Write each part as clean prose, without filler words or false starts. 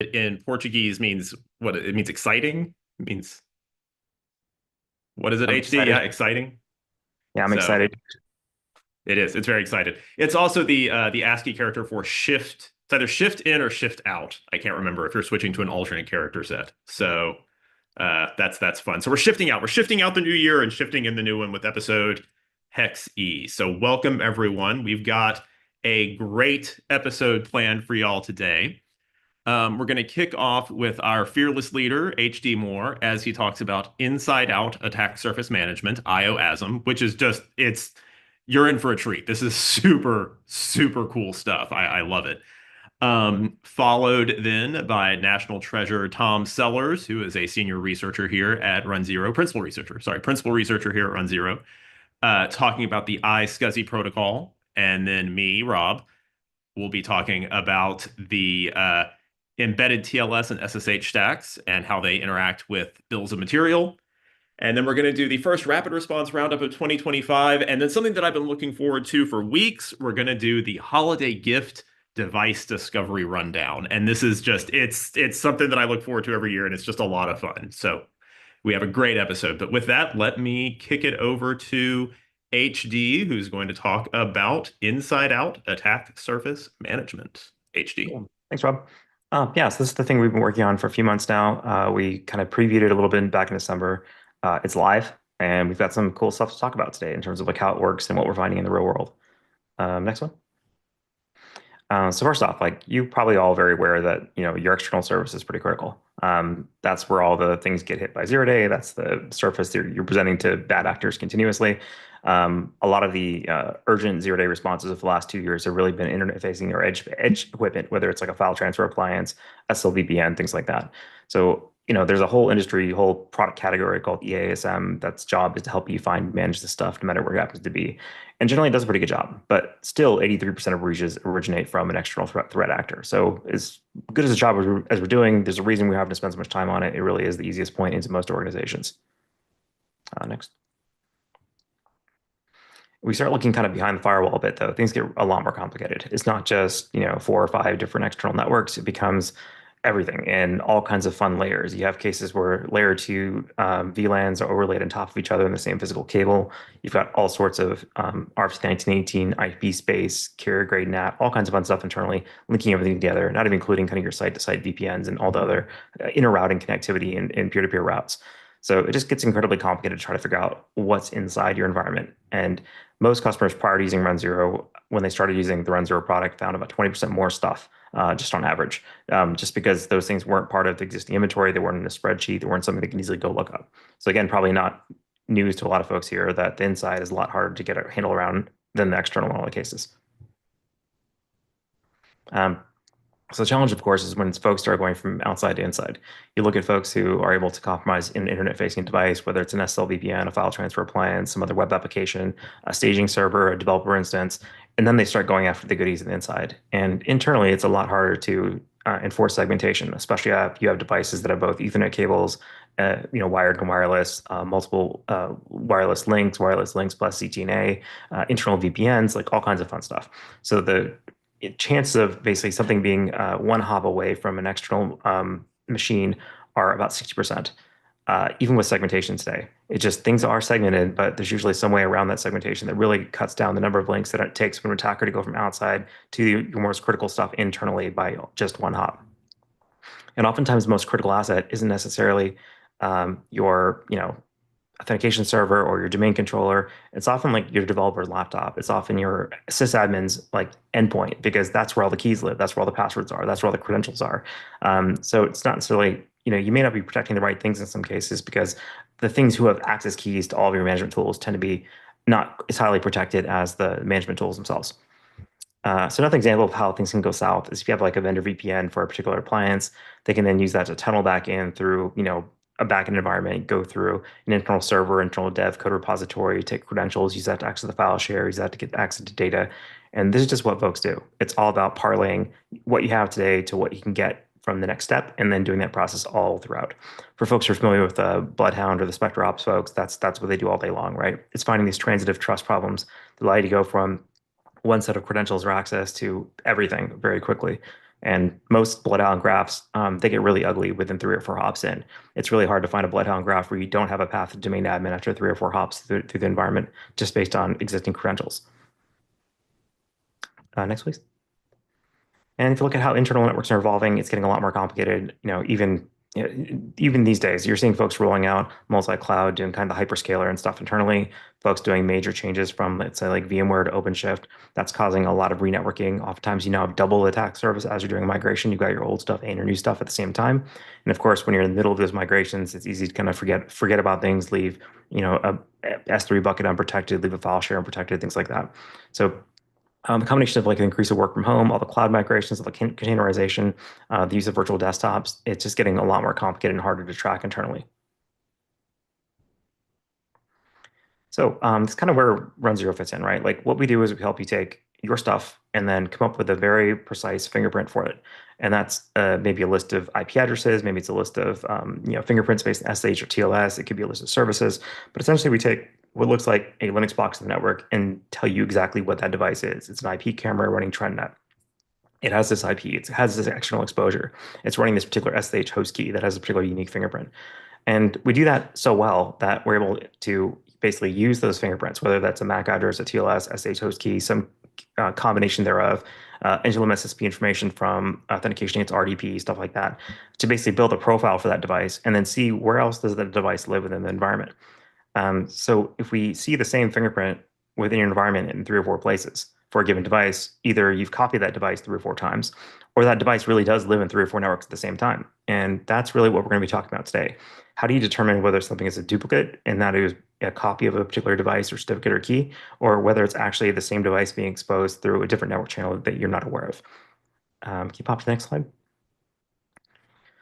in Portuguese means what it means exciting. It means what is it, I'm HD? Yeah, excited. exciting. Yeah, I'm So excited. it is. It's very excited. It's also the ASCII character for shift. It's either shift in or shift out. I can't remember if you're switching to an alternate character set. So that's fun. So we're shifting out. We're shifting out the new year and shifting in the new one with episode Hex E. So welcome everyone. We've got a great episode planned for y'all today. We're going to kick off with our fearless leader, HD Moore, as he talks about inside out attack surface management, IOASM, which is just, you're in for a treat. This is super, super cool stuff. I love it. Followed then by National Treasure Tom Sellers, who is a senior researcher here at runZero, principal researcher here at runZero, talking about the iSCSI protocol. And then me, Rob, will be talking about the embedded TLS and SSH stacks and how they interact with bills of material. And then we're going to do the first rapid response roundup of 2025. And then something that I've been looking forward to for weeks, we're going to do the holiday gift device discovery rundown. And this is just, it's something that I look forward to every year, and it's just a lot of fun. So we have a great episode. But with that, let me kick it over to HD, who's going to talk about inside out attack surface management. HD. Cool. Thanks, Rob. Yeah, so this is the thing we've been working on for a few months now. We kind of previewed it a little bit back in December. It's live, and we've got some cool stuff to talk about today in terms of like how it works and what we're finding in the real world. Next one. So first off, like you probably all very aware that your external service is pretty critical. That's where all the things get hit by zero day. That's the surface that you're presenting to bad actors continuously. A lot of the urgent zero day responses of the last 2 years have really been internet facing or edge equipment, whether it's like a file transfer appliance, SLVPN, things like that. So there's a whole industry, whole product category called EASM that's job is to help you find, manage the stuff, no matter where it happens to be. And generally it does a pretty good job, but still 83% of breaches originate from an external threat actor. So as good as a job as we're doing, there's a reason we haven't to spend so much time on it. It really is the easiest point into most organizations. Next. We start looking kind of behind the firewall a bit, though. Things get a lot more complicated. It's not just, 4 or 5 different external networks. It becomes everything and all kinds of fun layers. You have cases where layer two VLANs are overlaid on top of each other in the same physical cable. You've got all sorts of ARPS 1918, IP space, carrier grade NAT, all kinds of fun stuff internally, linking everything together, not even including kind of your site-to-site VPNs and all the other inter-routing connectivity and peer-to-peer routes. So it just gets incredibly complicated to try to figure out what's inside your environment. And most customers prior to using runZero, when they started using the runZero product, found about 20% more stuff just on average, just because those things weren't part of the existing inventory. They weren't in a spreadsheet. They weren't something they can easily go look up. So again, probably not news to a lot of folks here that the inside is a lot harder to get a handle around than the external in all the cases. Um, so the challenge, of course, is when folks start going from outside to inside. You look at folks who are able to compromise an internet-facing device, whether it's an SLVPN, a file transfer appliance, some other web application, a staging server, a developer instance, and then they start going after the goodies on the inside. And internally, it's a lot harder to enforce segmentation, especially if you have devices that have both Ethernet cables, wired and wireless, multiple wireless links plus CTNA, internal VPNs, like all kinds of fun stuff. So the chance of basically something being one hop away from an external machine are about 60%. Even with segmentation today, it just things are segmented, but there's usually some way around that segmentation that really cuts down the number of links that it takes for an attacker to go from outside to your most critical stuff internally by just one hop. And oftentimes, the most critical asset isn't necessarily your, authentication server or your domain controller. It's often like your developer's laptop. It's often your sysadmin's like endpoint because that's where all the keys live. That's where all the passwords are. That's where all the credentials are. So it's not necessarily, you may not be protecting the right things in some cases because the things who have access keys to all of your management tools tend to be not as highly protected as the management tools themselves. So another example of how things can go south is if you have like a vendor VPN for a particular appliance, they can then use that to tunnel back in through, a backend environment, go through an internal server, internal dev code repository, take credentials, use that to access the file share, use that to get access to data. And this is just what folks do. It's all about parlaying what you have today to what you can get from the next step, and then doing that process all throughout. For folks who are familiar with the Bloodhound or the Spectre Ops folks, that's what they do all day long, right? It's finding these transitive trust problems that allow you to go from one set of credentials or access to everything very quickly. And most bloodhound graphs, they get really ugly within 3 or 4 hops in. It's really hard to find a bloodhound graph where you don't have a path to domain admin after 3 or 4 hops through the environment, just based on existing credentials. Next, please. And if you look at how internal networks are evolving, it's getting a lot more complicated. Even these days, you're seeing folks rolling out multi-cloud, doing kind of the hyperscaler and stuff internally. Folks doing major changes from, let's say, like VMware to OpenShift. That's causing a lot of re-networking. Oftentimes, you now have double attack surface as you're doing a migration. You've got your old stuff and your new stuff at the same time. And of course, when you're in the middle of those migrations, it's easy to kind of forget about things, leave a S3 bucket unprotected, leave a file share unprotected, things like that. So the combination of like an increase of work from home, all the cloud migrations, all the containerization, the use of virtual desktops, it's just getting a lot more complicated and harder to track internally. So it's kind of where runZero fits in, right? Like what we do is we help you take your stuff and then come up with a very precise fingerprint for it. And that's maybe a list of IP addresses, maybe it's a list of fingerprints based on SSH or TLS. It could be a list of services, but essentially we take what looks like a Linux box of the network and tell you exactly what that device is. It's an IP camera running TrendNet. It has this IP. It has this external exposure. It's running this particular SSH host key that has a particular unique fingerprint. And we do that so well that we're able to basically use those fingerprints, whether that's a MAC address, a TLS, SSH host key, some combination thereof, interlim SSP information from authentication against RDP, stuff like that, to basically build a profile for that device and then see where else does that device live within the environment. So if we see the same fingerprint within your environment in 3 or 4 places for a given device, either you've copied that device 3 or 4 times, or that device really does live in 3 or 4 networks at the same time. And that's really what we're going to be talking about today. How do you determine whether something is a duplicate and that is a copy of a particular device or certificate or key, or whether it's actually the same device being exposed through a different network channel that you're not aware of? Can you pop to the next slide?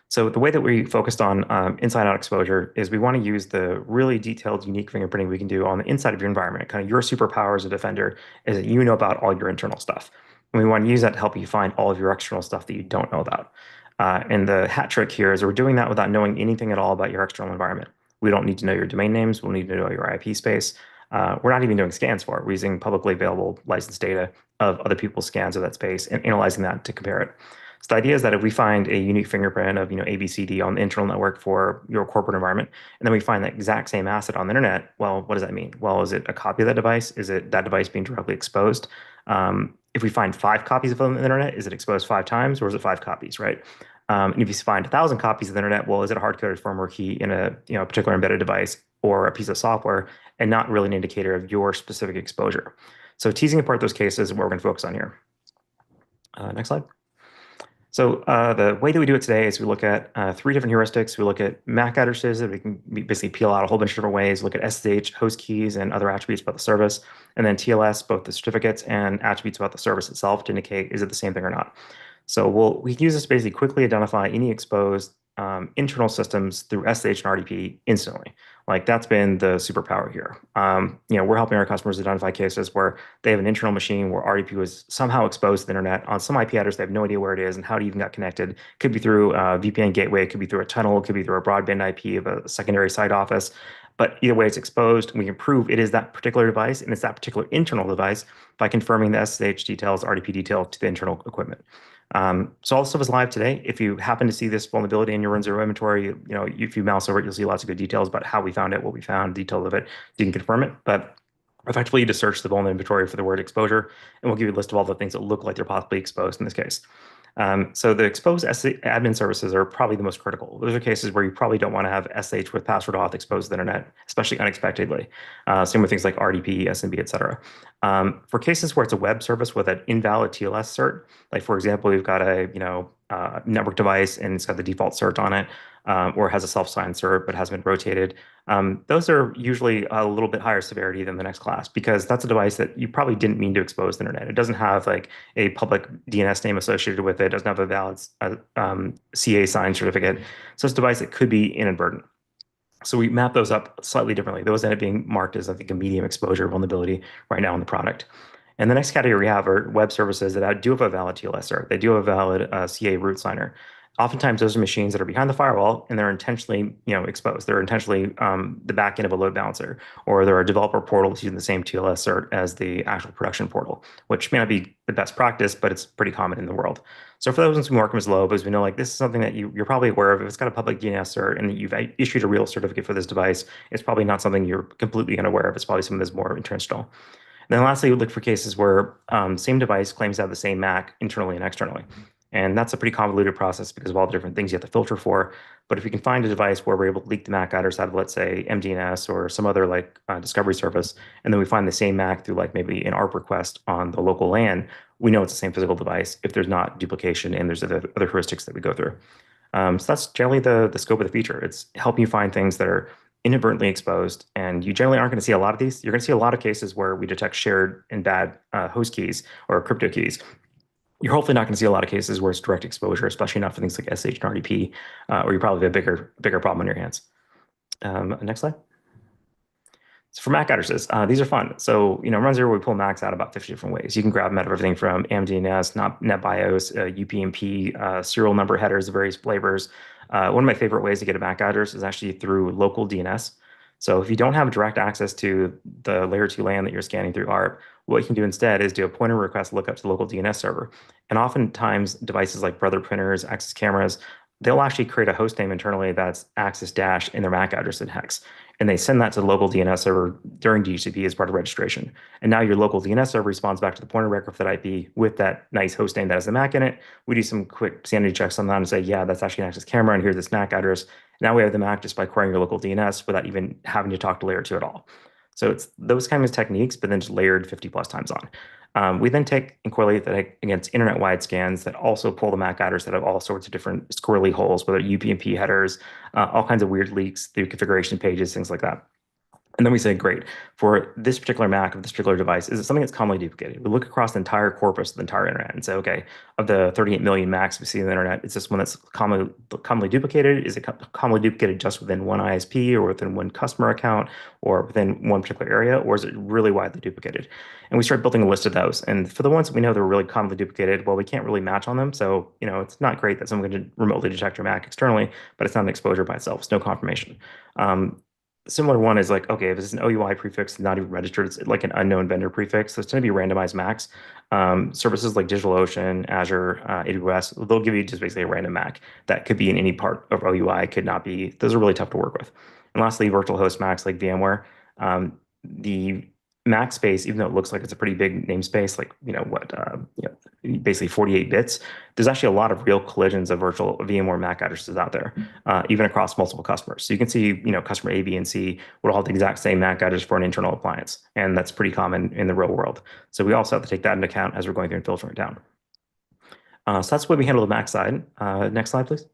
So the way that we focused on inside-out exposure is we want to use the really detailed, unique fingerprinting we can do on the inside of your environment. Kind of your superpower as a defender is that you know about all your internal stuff. And we want to use that to help you find all of your external stuff that you don't know about. And the hat trick here is we're doing that without knowing anything at all about your external environment. We don't need to know your domain names. We don't need to know your IP space. We're not even doing scans for it. We're using publicly available licensed data of other people's scans of that space and analyzing that to compare it. So the idea is that if we find a unique fingerprint of ABCD on the internal network for your corporate environment, and then we find that exact same asset on the internet, well, what does that mean? Well, is it a copy of that device? Is it that device being directly exposed? If we find 5 copies of it on the internet, is it exposed 5 times, or is it 5 copies, right? And if you find 1,000 copies of the internet, well, is it a hard-coded firmware key in a particular embedded device or a piece of software, and not really an indicator of your specific exposure? So teasing apart those cases is what we're going to focus on here. Next slide. So the way that we do it today is we look at 3 different heuristics. We look at MAC addresses that we can basically peel out a whole bunch of different ways, look at SSH, host keys, and other attributes about the service, and then TLS, both the certificates and attributes about the service itself to indicate is it the same thing or not. So we can use this to basically quickly identify any exposed internal systems through SSH and RDP instantly. Like that's been the superpower here. We're helping our customers identify cases where they have an internal machine where RDP was somehow exposed to the internet on some IP address. They have no idea where it is and how it even got connected. Could be through a VPN gateway, it could be through a tunnel, it could be through a broadband IP of a secondary site office. But either way, it's exposed. We can prove it is that particular device and it's that particular internal device by confirming the SSH details, RDP detail to the internal equipment. So all this stuff is live today. If you happen to see this vulnerability in your runZero inventory, if you mouse over it, you'll see lots of good details about how we found it, what we found, details of it. You can confirm it, but effectively you just search the vuln inventory for the word exposure, and we'll give you a list of all the things that look like they're possibly exposed in this case. So the exposed admin services are probably the most critical. Those are cases where you probably don't want to have SH with password auth exposed to the internet, especially unexpectedly. Same with things like RDP, SMB, et cetera. For cases where it's a web service with an invalid TLS cert, like for example, we've got a network device and it's got the default cert on it, or has a self-signed cert but hasn't been rotated. Those are usually a little bit higher severity than the next class because that's a device that you probably didn't mean to expose the internet. It doesn't have like a public DNS name associated with it. It doesn't have a valid CA signed certificate. So it's a device that could be inadvertent. So we map those up slightly differently. Those end up being marked as, I think, a medium exposure vulnerability right now in the product. And the next category we have are web services that do have a valid TLS cert. They do have a valid CA root signer. Oftentimes, those are machines that are behind the firewall and they're intentionally, exposed. They're intentionally the back end of a load balancer, or there are developer portals using the same TLS cert as the actual production portal, which may not be the best practice, but it's pretty common in the world. So for those ones who mark them as low, because we know like this is something that you're probably aware of. If it's got a public DNS cert and you've issued a real certificate for this device, it's probably not something you're completely unaware of. It's probably something that's more intentional. And then lastly, we look for cases where same device claims to have the same MAC internally and externally. And that's a pretty convoluted process because of all the different things you have to filter for. But if you can find a device where we're able to leak the MAC address out of, let's say, MDNS or some other like discovery service, and then we find the same MAC through like maybe an ARP request on the local LAN, we know it's the same physical device if there's not duplication and there's other heuristics that we go through. So that's generally the scope of the feature. It's helping you find things that are inadvertently exposed, and you generally aren't going to see a lot of these. You're going to see a lot of cases where we detect shared and bad host keys or crypto keys. You're hopefully not going to see a lot of cases where it's direct exposure, especially not for things like SSH and RDP, or you probably have a bigger problem on your hands. Next slide. So for MAC addresses, these are fun. So, runZero, we pull MACs out about 50 different ways. You can grab them out of everything from AMDNS, NetBIOS, UPnP, serial number headers of various flavors. One of my favorite ways to get a MAC address is actually through local DNS. So if you don't have direct access to the layer 2 LAN that you're scanning through ARP, what you can do instead is do a pointer request lookup to the local DNS server. And oftentimes devices like Brother printers, Access cameras, they'll actually create a host name internally that's access dash in their MAC address in hex. And they send that to the local DNS server during DHCP as part of registration. And now your local DNS server responds back to the pointer record for that IP with that nice host name that has the MAC in it. We do some quick sanity checks on that and say, yeah, that's actually an Access camera, and here's this MAC address. Now we have the MAC just by querying your local DNS without even having to talk to layer 2 at all. So it's those kinds of techniques, but then just layered 50 plus times on. We then take and correlate that against internet-wide scans that also pull the MAC address that have all sorts of different squirrely holes, whether UPnP headers, all kinds of weird leaks through configuration pages, things like that. And then we say, great, for this particular MAC of this particular device, is it something that's commonly duplicated? We look across the entire corpus of the entire internet and say, okay, of the 38 million MACs we see on the internet, is this one that's commonly duplicated? Is it commonly duplicated just within one ISP or within one customer account or within one particular area, or is it really widely duplicated? And we start building a list of those. And for the ones that we know they're really commonly duplicated, well, we can't really match on them. So, it's not great that someone can remotely detect your MAC externally, but it's not an exposure by itself. It's no confirmation. Similar one is like, okay, if it's an OUI prefix, not even registered, it's like an unknown vendor prefix. So it's going to be randomized MACs. Services like DigitalOcean, Azure, AWS, they'll give you just basically a random MAC that could be in any part of OUI, could not be. Those are really tough to work with. And lastly, virtual host MACs like VMware. The MAC space, even though it looks like it's a pretty big namespace, like, basically 48 bits, there's actually a lot of real collisions of virtual VMware MAC addresses out there, even across multiple customers. So you can see, customer A, B, and C would all have the exact same MAC address for an internal appliance. And that's pretty common in the real world. So we also have to take that into account as we're going through and filtering it down. So that's the way we handle the MAC side. Next slide, please.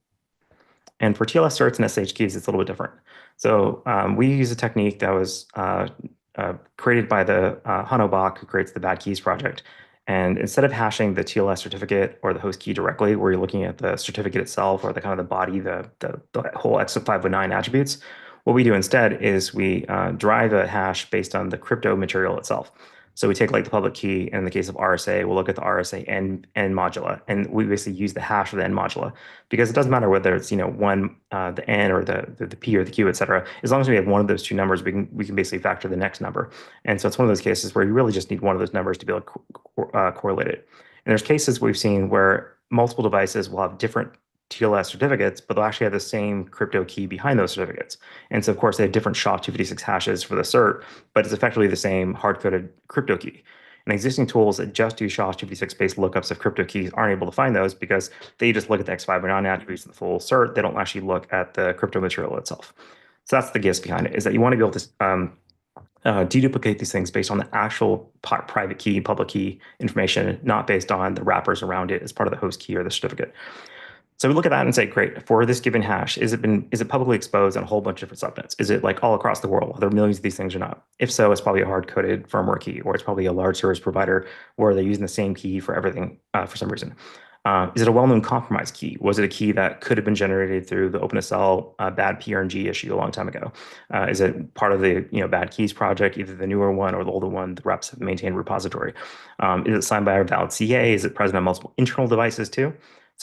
And for TLS certs and SSH keys, it's a little bit different. So we use a technique that was created by the Hanno Bach, who creates the Bad Keys project. And instead of hashing the TLS certificate or the host key directly, where you're looking at the certificate itself or the kind of the body, the whole X509 attributes, what we do instead is we derive a hash based on the crypto material itself. So we take like the public key, and in the case of RSA, we'll look at the RSA N modula, and we basically use the hash of the N modula, because it doesn't matter whether it's one the N or the P or the Q, et cetera. As long as we have one of those two numbers, we can basically factor the next number. And so it's one of those cases where you really just need one of those numbers to be able to correlate it. And there's cases we've seen where multiple devices will have different TLS certificates, but they'll actually have the same crypto key behind those certificates. And so, of course, they have different SHA-256 hashes for the cert, but it's effectively the same hard-coded crypto key. And existing tools that just do SHA-256-based lookups of crypto keys aren't able to find those because they just look at the X509 attributes of the full cert. They don't actually look at the crypto material itself. So that's the gist behind it, is that you want to be able to deduplicate these things based on the actual private key, public key information, not based on the wrappers around it as part of the host key or the certificate. So we look at that and say, great, for this given hash, is it publicly exposed on a whole bunch of different subnets? Is it like all across the world? Are there millions of these things or not? If so, it's probably a hard-coded firmware key, or it's probably a large service provider where they're using the same key for everything for some reason. Is it a well-known compromised key? Was it a key that could have been generated through the OpenSSL bad PRNG issue a long time ago? Is it part of the bad keys project, either the newer one or the older one? The reps have maintained repository. Is it signed by a valid CA? Is it present on multiple internal devices too?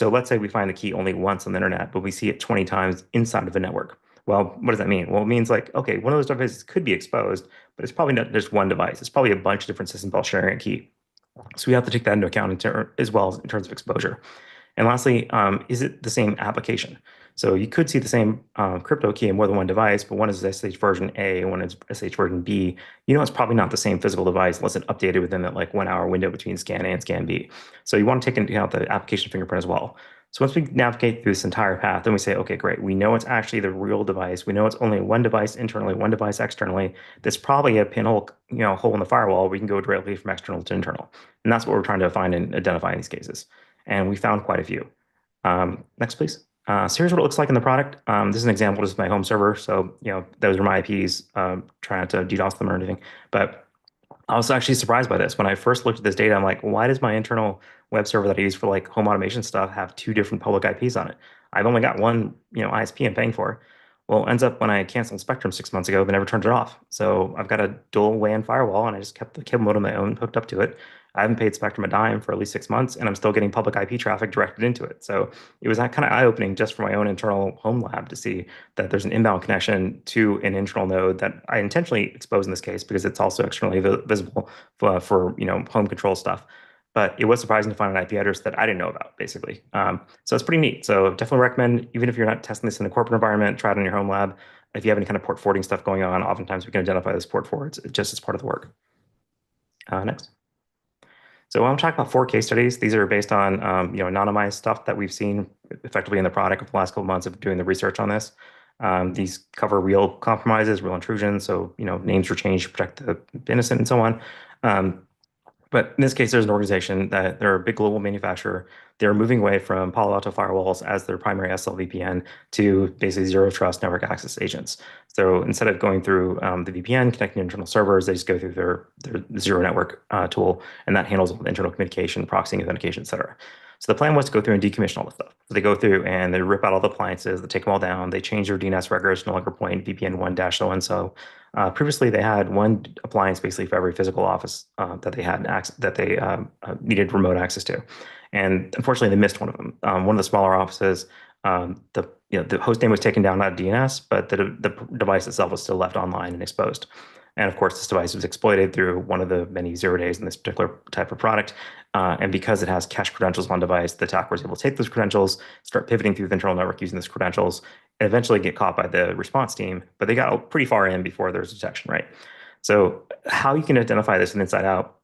So let's say we find the key only once on the internet, but we see it 20 times inside of a network. Well, what does that mean? Well, it means like, okay, one of those devices could be exposed, but it's probably not just one device. It's probably a bunch of different systems all sharing a key. So we have to take that into account as well as in terms of exposure. And lastly, is it the same application? So you could see the same crypto key in more than one device, but one is SSH version A and one is SSH version B. You know it's probably not the same physical device unless it's updated within that like 1 hour window between scan A and scan B. So you want to take into account the application fingerprint as well. So once we navigate through this entire path, then we say, okay, great. We know it's actually the real device. We know it's only one device internally, one device externally. There's probably a pinhole, hole in the firewall. We can go directly from external to internal. And that's what we're trying to find and identify in these cases. And we found quite a few. Next, please. So here's what it looks like in the product. This is an example. This is my home server. So, those are my IPs, trying to DDoS them or anything. But I was actually surprised by this. When I first looked at this data, I'm like, why does my internal web server that I use for like home automation stuff have two different public IPs on it? I've only got one, ISP I'm paying for. Well, it ends up when I canceled Spectrum 6 months ago, they never turned it off. So I've got a dual WAN firewall and I just kept the cable modem I own hooked up to it. I haven't paid Spectrum a dime for at least 6 months and I'm still getting public IP traffic directed into it. So it was that kind of eye-opening just for my own internal home lab to see that there's an inbound connection to an internal node that I intentionally expose in this case because it's also externally visible for home control stuff. But it was surprising to find an IP address that I didn't know about, basically. So it's pretty neat. So definitely recommend, even if you're not testing this in a corporate environment, try it in your home lab. If you have any kind of port forwarding stuff going on, oftentimes we can identify those port forwards just as part of the work. Next. So I'm talking about 4 case studies. These are based on anonymized stuff that we've seen effectively in the product over the last couple of months of doing the research on this. These cover real compromises, real intrusions. So names were changed to protect the innocent and so on. But in this case, there's an organization that they're a big global manufacturer. They're moving away from Palo Alto firewalls as their primary SL VPN to basically zero trust network access agents. So instead of going through the VPN, connecting to internal servers, they just go through their zero network tool, and that handles all the internal communication, proxying, authentication, et cetera. So the plan was to go through and decommission all the stuff. So they go through and they rip out all the appliances, they take them all down, they change their DNS records, no longer point VPN 1-so-and-so. Previously, they had one appliance basically for every physical office that they had needed remote access to, and unfortunately, they missed one of them. One of the smaller offices, the host name was taken down out of DNS, but the device itself was still left online and exposed. And of course, this device was exploited through one of the many 0 days in this particular type of product. And because it has cached credentials on device, the attacker was able to take those credentials, start pivoting through the internal network using those credentials, and eventually get caught by the response team. But they got pretty far in before there was detection, right? So how you can identify this from inside out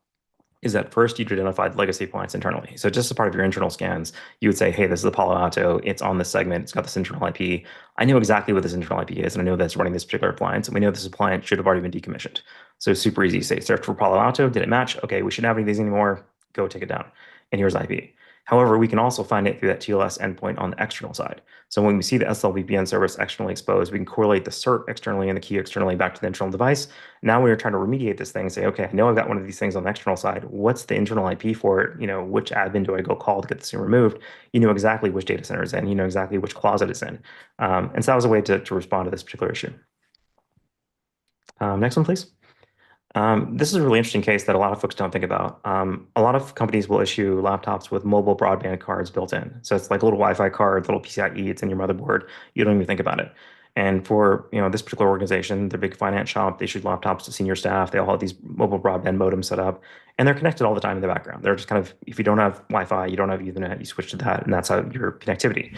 is that first you'd identify the legacy appliance internally. So just as part of your internal scans, you would say, hey, this is the Palo Alto. It's on this segment. It's got this internal IP. I know exactly what this internal IP is, and I know that's running this particular appliance. And we know this appliance should have already been decommissioned. So it's super easy to say, search for Palo Alto. Did it match? Okay, we shouldn't have any of these anymore. Go take it down. And here's IP. However, we can also find it through that TLS endpoint on the external side. So when we see the SL VPN service externally exposed, we can correlate the cert externally and the key externally back to the internal device. Now we're trying to remediate this thing and say, okay, I know I've got one of these things on the external side. What's the internal IP for it? Which admin do I go call to get this thing removed? You know exactly which data center it's in. You know exactly which closet it's in. And so that was a way to respond to this particular issue. Next one, please. This is a really interesting case that a lot of folks don't think about. A lot of companies will issue laptops with mobile broadband cards built in. So it's like a little Wi-Fi card, little PCIe, it's in your motherboard. You don't even think about it. And for this particular organization, they're a big finance shop. They issued laptops to senior staff. They all have these mobile broadband modems set up, and they're connected all the time in the background. They're just kind of, if you don't have Wi-Fi, you don't have Ethernet, you switch to that, and that's how your connectivity.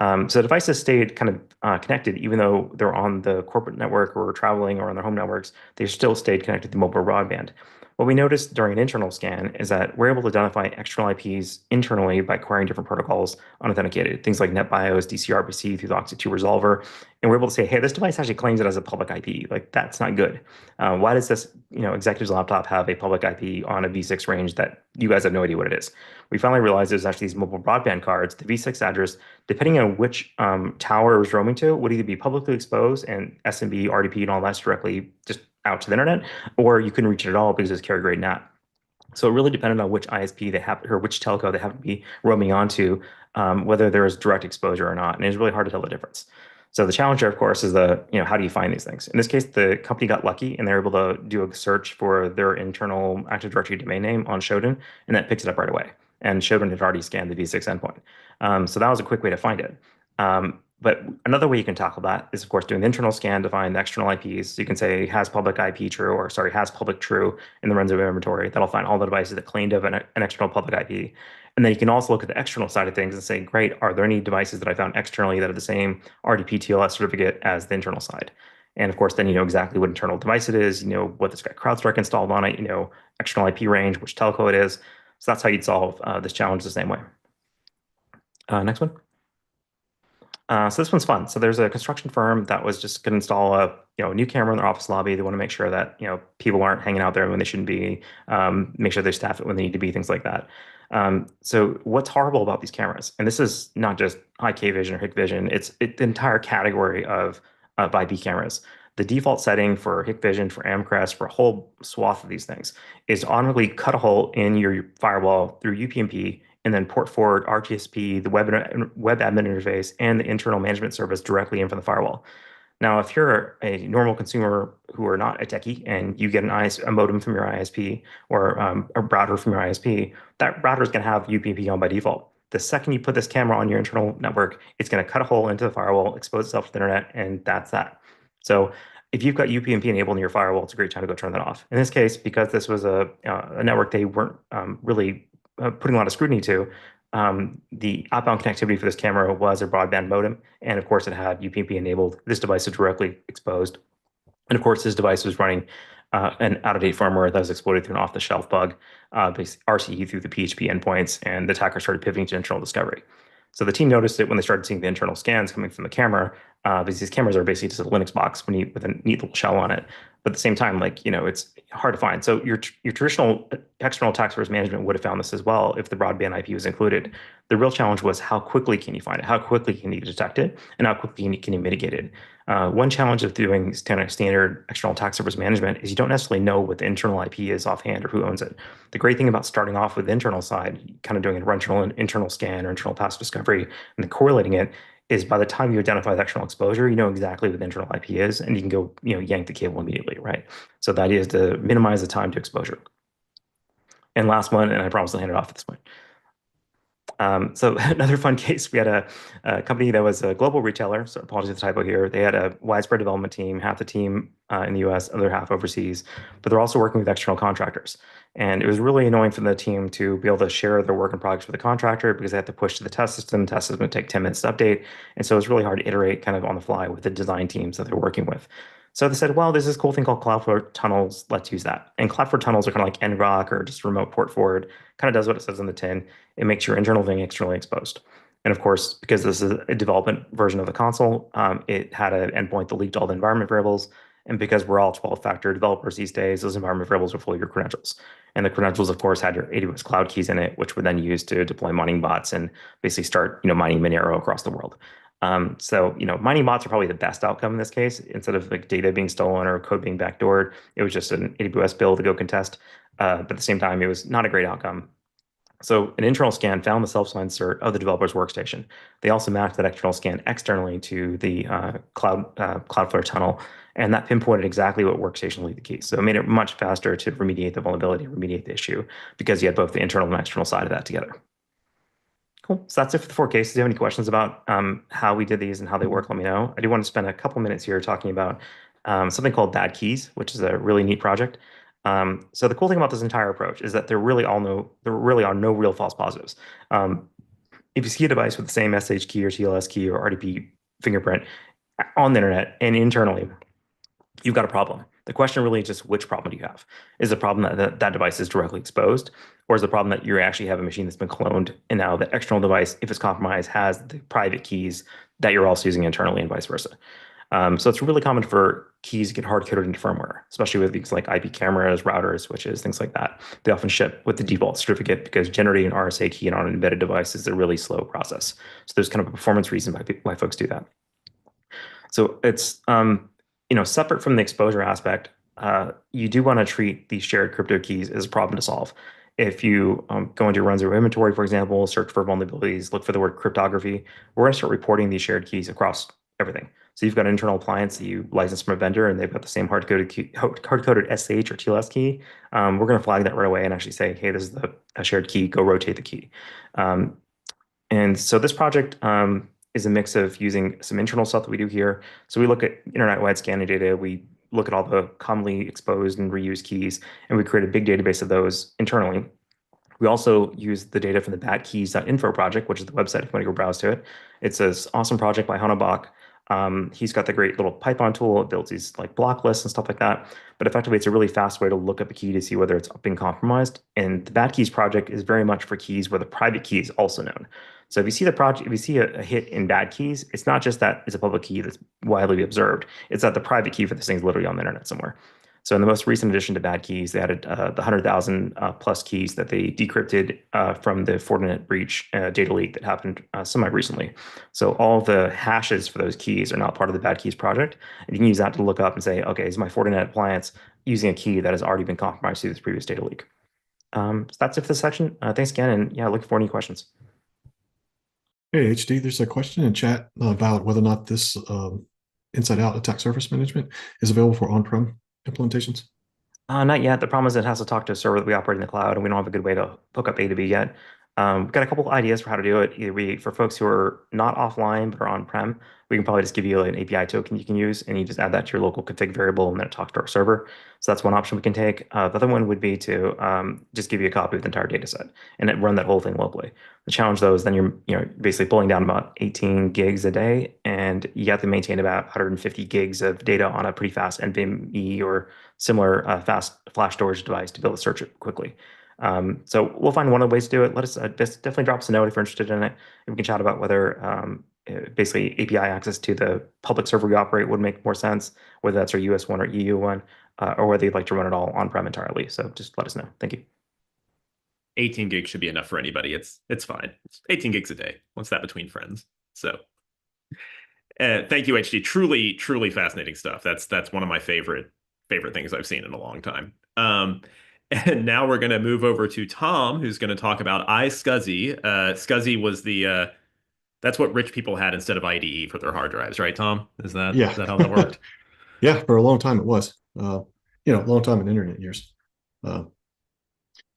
So the devices stayed kind of connected, even though they're on the corporate network or traveling or on their home networks, they still stayed connected to mobile broadband. What we noticed during an internal scan is that we're able to identify external IPs internally by querying different protocols unauthenticated, things like NetBIOS, DCRPC through the OXI2 resolver. And we're able to say, hey, this device actually claims it as a public IP. Like, that's not good. Why does this executive's laptop have a public IP on a V6 range that you guys have no idea what it is? We finally realized there's actually these mobile broadband cards, the V6 address, depending on which tower it was roaming to, would either be publicly exposed and SMB, RDP, and all that's directly just out to the internet, or you couldn't reach it at all because it's carrier grade NAT. So it really depended on which ISP they have or which telco they have to be roaming onto, whether there is direct exposure or not. And it's really hard to tell the difference. So the challenge here, of course, is how do you find these things? In this case, the company got lucky and they're able to do a search for their internal Active Directory domain name on Shodan, and that picks it up right away. And Shodan had already scanned the V6 endpoint. So that was a quick way to find it. But another way you can tackle that is, of course, doing the internal scan to find the external IPs. So you can say has public IP true, or sorry, has public true in the runZero inventory. That'll find all the devices that claim to have an external public IP. And then you can also look at the external side of things and say, great, are there any devices that I found externally that have the same RDP TLS certificate as the internal side? And of course, then you know exactly what internal device it is, you know what this got CrowdStrike installed on it, you know external IP range, which telco it is. So that's how you'd solve this challenge the same way. Next one. So this one's fun. So there's a construction firm that was just going to install a new camera in their office lobby. They want to make sure that people aren't hanging out there when they shouldn't be. Make sure they staff it when they need to be, things like that. So what's horrible about these cameras, and this is not just high K vision or Hikvision, it's the entire category of IP cameras. The default setting for Hikvision, for Amcrest, for a whole swath of these things is to automatically cut a hole in your firewall through UPnP and then port forward RTSP, the web admin interface, and the internal management service directly in from the firewall. Now, if you're a normal consumer who are not a techie and you get a modem from your ISP or a router from your ISP, that router is going to have UPnP on by default. The second you put this camera on your internal network, it's going to cut a hole into the firewall, expose itself to the internet, and that's that. So if you've got UPnP enabled in your firewall, it's a great time to go turn that off. In this case, because this was a network they weren't really putting a lot of scrutiny to, the outbound connectivity for this camera was a broadband modem. And of course, it had UPnP enabled. This device is directly exposed. And of course, this device was running an out-of-date firmware that was exploited through an off-the-shelf bug, RCE through the PHP endpoints, and the attacker started pivoting to internal discovery. So the team noticed it when they started seeing the internal scans coming from the camera, because these cameras are basically just a Linux box with a neat little shell on it. But at the same time, it's hard to find. So your traditional external attack surface management would have found this as well if the broadband IP was included. The real challenge was how quickly can you find it? How quickly can you detect it? And how quickly can you mitigate it? One challenge of doing standard external attack surface management is you don't necessarily know what the internal IP is offhand or who owns it. The great thing about starting off with the internal side, kind of doing an internal scan or internal path discovery, and then correlating it, is by the time you identify the external exposure, you know exactly what the internal IP is, and you can go, yank the cable immediately, right? So the idea is to minimize the time to exposure. And last one, and I promise I'll hand it off at this point. So another fun case, we had a company that was a global retailer. So apologies for the typo here. They had a widespread development team, half the team in the US, other half overseas, but they're also working with external contractors. And it was really annoying for the team to be able to share their work in progress with the contractor because they had to push to the test system. Test system would take 10 minutes to update. And so it was really hard to iterate kind of on the fly with the design teams that they're working with. So they said, well, there's this cool thing called Cloudflare tunnels. Let's use that. And Cloudflare tunnels are kind of like ngrok or just remote port forward, kind of does what it says on the tin. It makes your internal thing externally exposed. And of course, because this is a development version of the console, it had an endpoint that leaked all the environment variables. And because we're all 12-factor developers these days, those environment variables are full of your credentials. And the credentials, of course, had your AWS cloud keys in it, which were then used to deploy mining bots and basically start, mining Monero across the world. So, mining bots are probably the best outcome in this case. Instead of like data being stolen or code being backdoored, it was just an AWS bill to go contest. But at the same time, it was not a great outcome. So an internal scan found the self-signed cert of the developer's workstation. They also mapped that external scan externally to the Cloudflare tunnel, and that pinpointed exactly what workstation leaked the key. So it made it much faster to remediate the vulnerability, remediate the issue, because you had both the internal and external side of that together. Cool. So that's it for the 4 cases. Do you have any questions about how we did these and how they work? Let me know. I do want to spend a couple minutes here talking about something called bad keys, which is a really neat project. So the cool thing about this entire approach is that there really are no real false positives. If you see a device with the same SSH key or TLS key or RDP fingerprint on the internet and internally, you've got a problem. The question really is just which problem do you have? Is the problem that device is directly exposed, or is the problem that you actually have a machine that's been cloned and now the external device, if it's compromised, has the private keys that you're also using internally and vice versa? So it's really common for keys to get hard-coded into firmware, especially with things like IP cameras, routers, switches, things like that. They often ship with the default certificate because generating an RSA key on an embedded device is a really slow process. So there's kind of a performance reason why folks do that. So it's separate from the exposure aspect, you do want to treat these shared crypto keys as a problem to solve. If you go into your runZero inventory, for example, search for vulnerabilities, look for the word cryptography, we're going to start reporting these shared keys across everything. So you've got an internal appliance that you license from a vendor, and they've got the same hard-coded SSH or TLS key. We're going to flag that right away and actually say, hey, this is a shared key. Go rotate the key. And so this project is a mix of using some internal stuff that we do here. So we look at internet-wide scanning data. We look at all the commonly exposed and reused keys, and we create a big database of those internally. We also use the data from the badkeys.info project, which is the website if you want to go browse to it. It's this awesome project by Hanabak. He's got the great little Python tool. It builds these like block lists and stuff like that. But effectively, it's a really fast way to look up a key to see whether it's been compromised. And the bad keys project is very much for keys where the private key is also known. So if you see the project, if you see a hit in bad keys, it's not just that it's a public key that's widely observed. It's that the private key for this thing is literally on the internet somewhere. So in the most recent addition to bad keys, they added the 100,000 plus keys that they decrypted from the Fortinet breach data leak that happened semi-recently. So all of the hashes for those keys are not part of the bad keys project. And you can use that to look up and say, okay, is my Fortinet appliance using a key that has already been compromised through this previous data leak? So that's it for this section. Thanks again, and yeah, looking for any questions. Hey, HD, there's a question in chat about whether or not this inside-out attack surface management is available for on-prem implementations. Not yet. The problem is it has to talk to a server that we operate in the cloud, and we don't have a good way to hook up A to B yet. We've got a couple ideas for how to do it. Either for folks who are not offline but are on-prem, we can probably just give you an API token you can use, and you just add that to your local config variable, and then it talks to our server. So that's one option we can take. The other one would be to just give you a copy of the entire data set and run that whole thing locally. The challenge, though, is then you're basically pulling down about 18 gigs a day, and you have to maintain about 150 gigs of data on a pretty fast NVMe or similar fast flash storage device to be able to search it quickly. So we'll find one of the ways to do it. Let us definitely drop us a note if you're interested in it. And we can chat about whether basically API access to the public server we operate would make more sense, whether that's our US one or EU one, or whether you'd like to run it all on-prem entirely. So just let us know. Thank you. 18 gigs should be enough for anybody. It's fine. It's 18 gigs a day. What's that between friends? So thank you, HD. Truly, truly fascinating stuff. That's one of my favorite things I've seen in a long time. And now we're going to move over to Tom, who's going to talk about iSCSI. SCSI was that's what rich people had instead of IDE for their hard drives, right, Tom? Is that how that worked? Yeah, for a long time it was. A long time in internet years.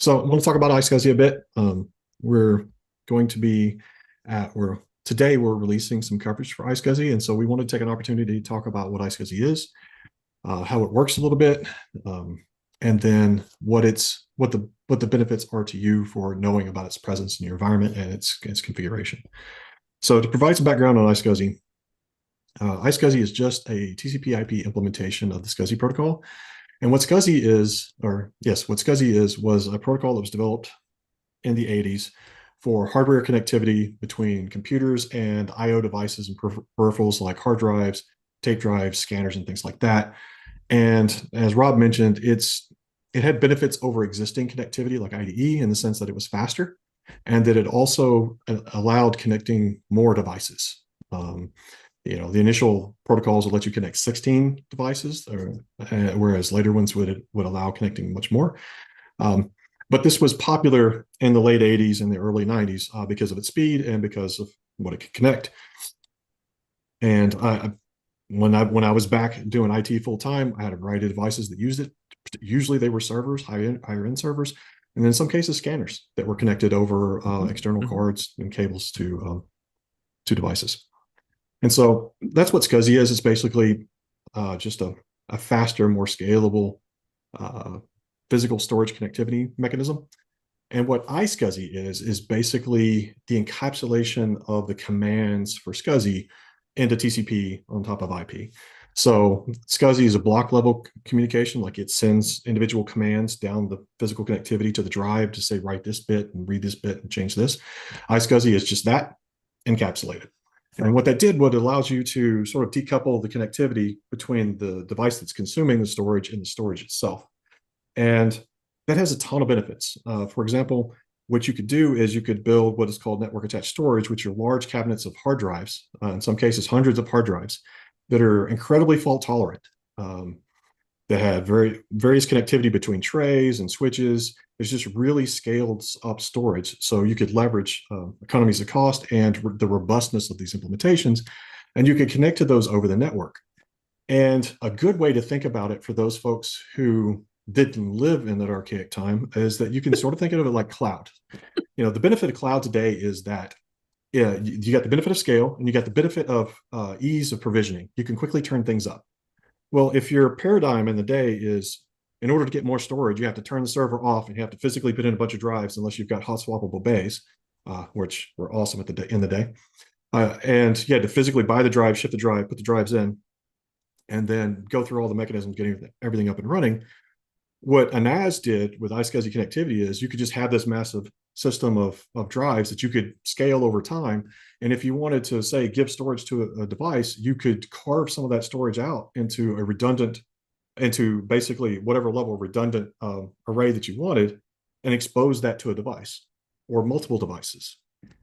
So I want to talk about iSCSI a bit. We're going to be today we're releasing some coverage for iSCSI, and so we want to take an opportunity to talk about what iSCSI is, how it works a little bit, and then what the benefits are to you for knowing about its presence in your environment and its configuration. So to provide some background on iSCSI, iSCSI is just a TCP/IP implementation of the SCSI protocol. And what SCSI was a protocol that was developed in the 80s for hardware connectivity between computers and I/O devices and peripherals like hard drives, tape drives, scanners, and things like that. And as Rob mentioned, it had benefits over existing connectivity like IDE in the sense that it was faster, and that it also allowed connecting more devices. The initial protocols would let you connect 16 devices, whereas later ones would allow connecting much more. But this was popular in the late 80s and the early 90s because of its speed and because of what it could connect. And when I was back doing IT full time, I had a variety of devices that used it. Usually they were servers, higher end servers, and in some cases scanners that were connected over external cards and cables to devices. And so that's what SCSI is. It's basically just a faster, more scalable physical storage connectivity mechanism. And what iSCSI is basically the encapsulation of the commands for SCSI into TCP on top of IP. So SCSI is a block level communication, like it sends individual commands down the physical connectivity to the drive to say, write this bit and read this bit and change this. iSCSI is just that encapsulated. And what that did, what allows you to sort of decouple the connectivity between the device that's consuming the storage and the storage itself. And that has a ton of benefits. For example, what you could do is you could build what is called network attached storage, which are large cabinets of hard drives, in some cases, hundreds of hard drives that are incredibly fault tolerant, that have various connectivity between trays and switches. There's just really scaled up storage. So you could leverage economies of cost and the robustness of these implementations, and you could connect to those over the network. And a good way to think about it for those folks who didn't live in that archaic time is that you can sort of think of it like cloud. The benefit of cloud today is that yeah, you got the benefit of scale and you got the benefit of ease of provisioning. You can quickly turn things up. Well, if your paradigm in the day is in order to get more storage, you have to turn the server off and you have to physically put in a bunch of drives unless you've got hot swappable bays, which were awesome at the in the day. And you had to physically buy the drive, ship the drive, put the drives in, and then go through all the mechanisms getting everything up and running. What a NAS did with iSCSI connectivity is you could just have this massive system of drives that you could scale over time. And if you wanted to, say, give storage to a device, you could carve some of that storage out into a redundant, into basically whatever level of redundant array that you wanted and expose that to a device or multiple devices.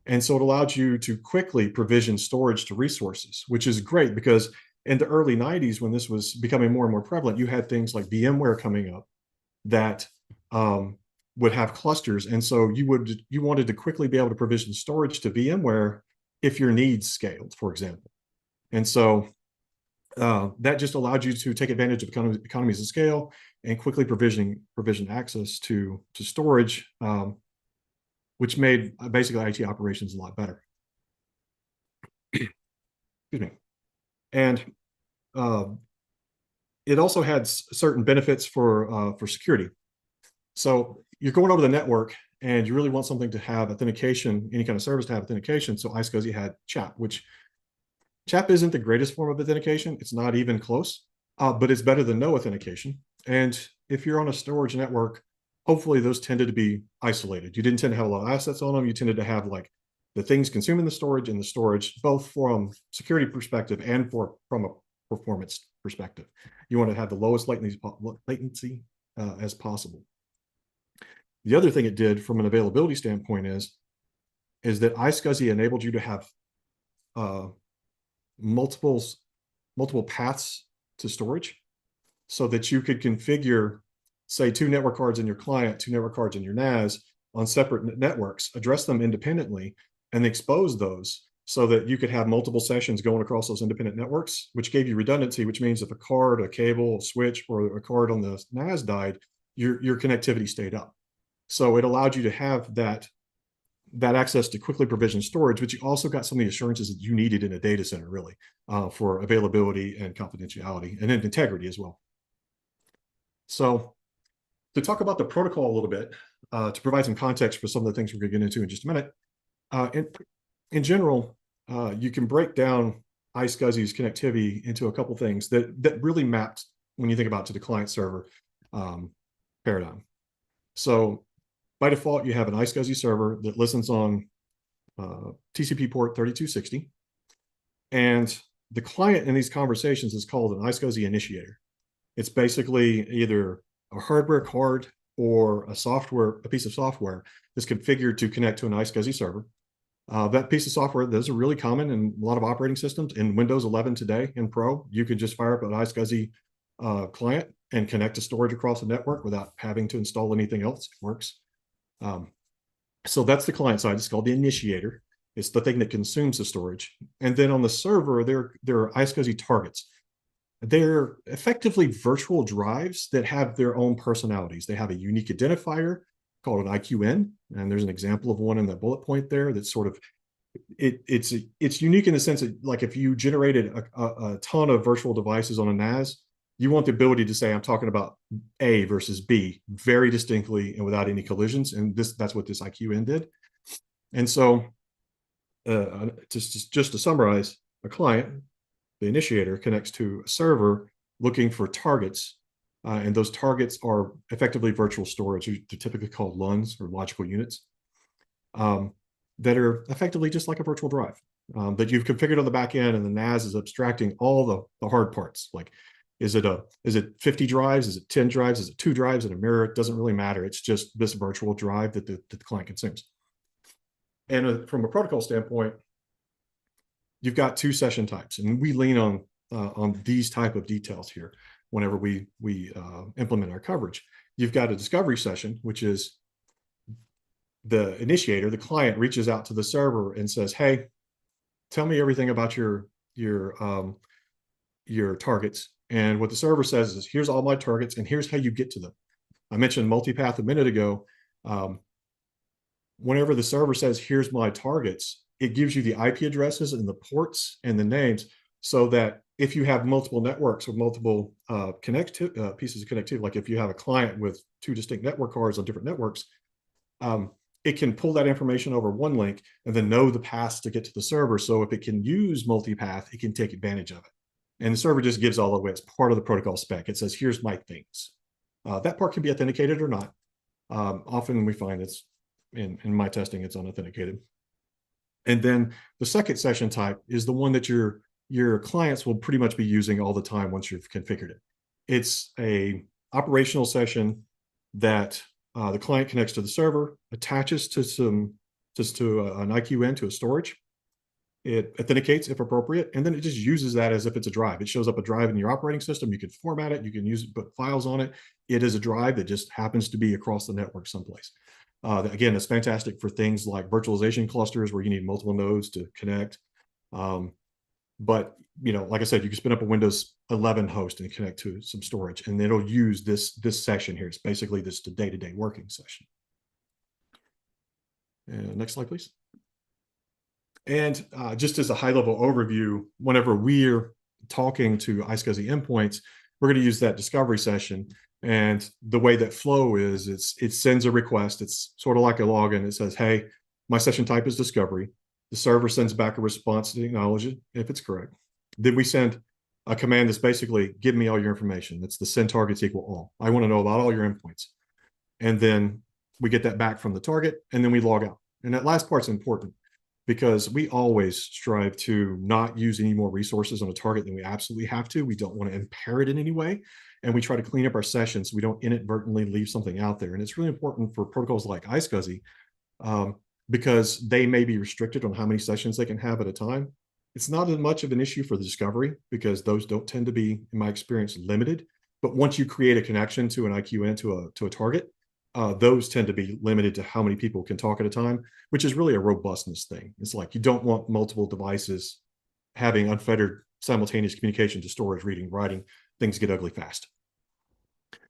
And so it allowed you to quickly provision storage to resources, which is great because in the early 90s, when this was becoming more and more prevalent, you had things like VMware coming up that would have clusters. And so you wanted to quickly be able to provision storage to VMware if your needs scaled, for example. And so that just allowed you to take advantage of economies of scale and quickly provision access to storage, which made basically IT operations a lot better. Excuse me. And it also had certain benefits for security. So you're going over the network and you really want something to have authentication, any kind of service to have authentication. So iSCSI had CHAP, which CHAP isn't the greatest form of authentication. It's not even close, but it's better than no authentication. And if you're on a storage network, hopefully those tended to be isolated. You didn't tend to have a lot of assets on them. You tended to have like the things consuming the storage and the storage, both from security perspective and from a performance perspective. You want to have the lowest latency as possible. The other thing it did from an availability standpoint is that iSCSI enabled you to have multiple paths to storage so that you could configure, say, 2 network cards in your client, 2 network cards in your NAS on separate networks, address them independently, and expose those so that you could have multiple sessions going across those independent networks, which gave you redundancy, which means if a card, a cable, a switch, or a card on the NAS died, your connectivity stayed up. So it allowed you to have that access to quickly provision storage, but you also got some of the assurances that you needed in a data center, really, for availability and confidentiality and then integrity as well. So to talk about the protocol a little bit, to provide some context for some of the things we're going to get into in just a minute, in general, you can break down iSCSI's connectivity into a couple things that really mapped when you think about to the client server paradigm. So by default, you have an iSCSI server that listens on TCP port 3260. And the client in these conversations is called an iSCSI initiator. It's basically either a hardware card or a piece of software that's configured to connect to an iSCSI server. That piece of software, those are really common in a lot of operating systems. In Windows 11 today, in Pro, you could just fire up an iSCSI client and connect to storage across the network without having to install anything else. It works. So that's the client side. It's called the initiator. It's the thing that consumes the storage. And then on the server, there are iSCSI targets. They're effectively virtual drives that have their own personalities. They have a unique identifier called an IQN, and there's an example of one in the bullet point there that's sort of it's unique in the sense that, like, if you generated a ton of virtual devices on a NAS, you want the ability to say, I'm talking about A versus B very distinctly and without any collisions. And that's what this IQN did. And so just to summarize, a client, the initiator, connects to a server looking for targets. And those targets are effectively virtual storage. They're typically called LUNs, or logical units, that are effectively just like a virtual drive that you've configured on the back end, and the NAS is abstracting all the hard parts. Like, is it 50 drives? Is it 10 drives? Is it 2 drives and a mirror? It doesn't really matter. It's just this virtual drive that the client consumes. And from a protocol standpoint, you've got 2 session types, and we lean on these type of details here whenever we implement our coverage. You've got a discovery session, which is the initiator, the client, reaches out to the server and says, "Hey, tell me everything about your targets." And what the server says is, "Here's all my targets, and here's how you get to them." I mentioned multipath a minute ago. Whenever the server says, "Here's my targets," it gives you the IP addresses and the ports and the names, so that if you have multiple networks or multiple pieces of connectivity, like if you have a client with 2 distinct network cards on different networks, it can pull that information over one link and then know the paths to get to the server. So if it can use multipath, it can take advantage of it. And the server just gives all the way. It's part of the protocol spec. It says, here's my things. That part can be authenticated or not. Often we find it's, in my testing, it's unauthenticated. And then the second session type is the one that your clients will pretty much be using all the time once you've configured it. It's a operational session that the client connects to the server, attaches to an IQN to a storage. It authenticates if appropriate, and then it just uses that as if it's a drive. It shows up a drive in your operating system. You can format it. You can use it, put files on it. It is a drive that just happens to be across the network someplace. Again, it's fantastic for things like virtualization clusters where you need multiple nodes to connect. But like I said, you can spin up a Windows 11 host and connect to some storage, and it'll use this session here. It's basically this day-to-day working session. And next slide, please. And just as a high-level overview, whenever we're talking to iSCSI endpoints, we're going to use that discovery session. And the way that flow is, it sends a request. It's sort of like a login. It says, hey, my session type is discovery. The server sends back a response to acknowledge it if it's correct. Then we send a command that's basically, give me all your information. That's the send targets equal all. I want to know about all your endpoints. And then we get that back from the target, and then we log out. And that last part's important, because we always strive to not use any more resources on a target than we absolutely have to. We don't want to impair it in any way. And we try to clean up our sessions so we don't inadvertently leave something out there. And it's really important for protocols like iSCSI, because they may be restricted on how many sessions they can have at a time. It's not as much of an issue for the discovery, because those don't tend to be, in my experience, limited. But once you create a connection to an IQN to a target, those tend to be limited to how many people can talk at a time, which is really a robustness thing. It's like you don't want multiple devices having unfettered simultaneous communication to storage, reading, writing. Things get ugly fast.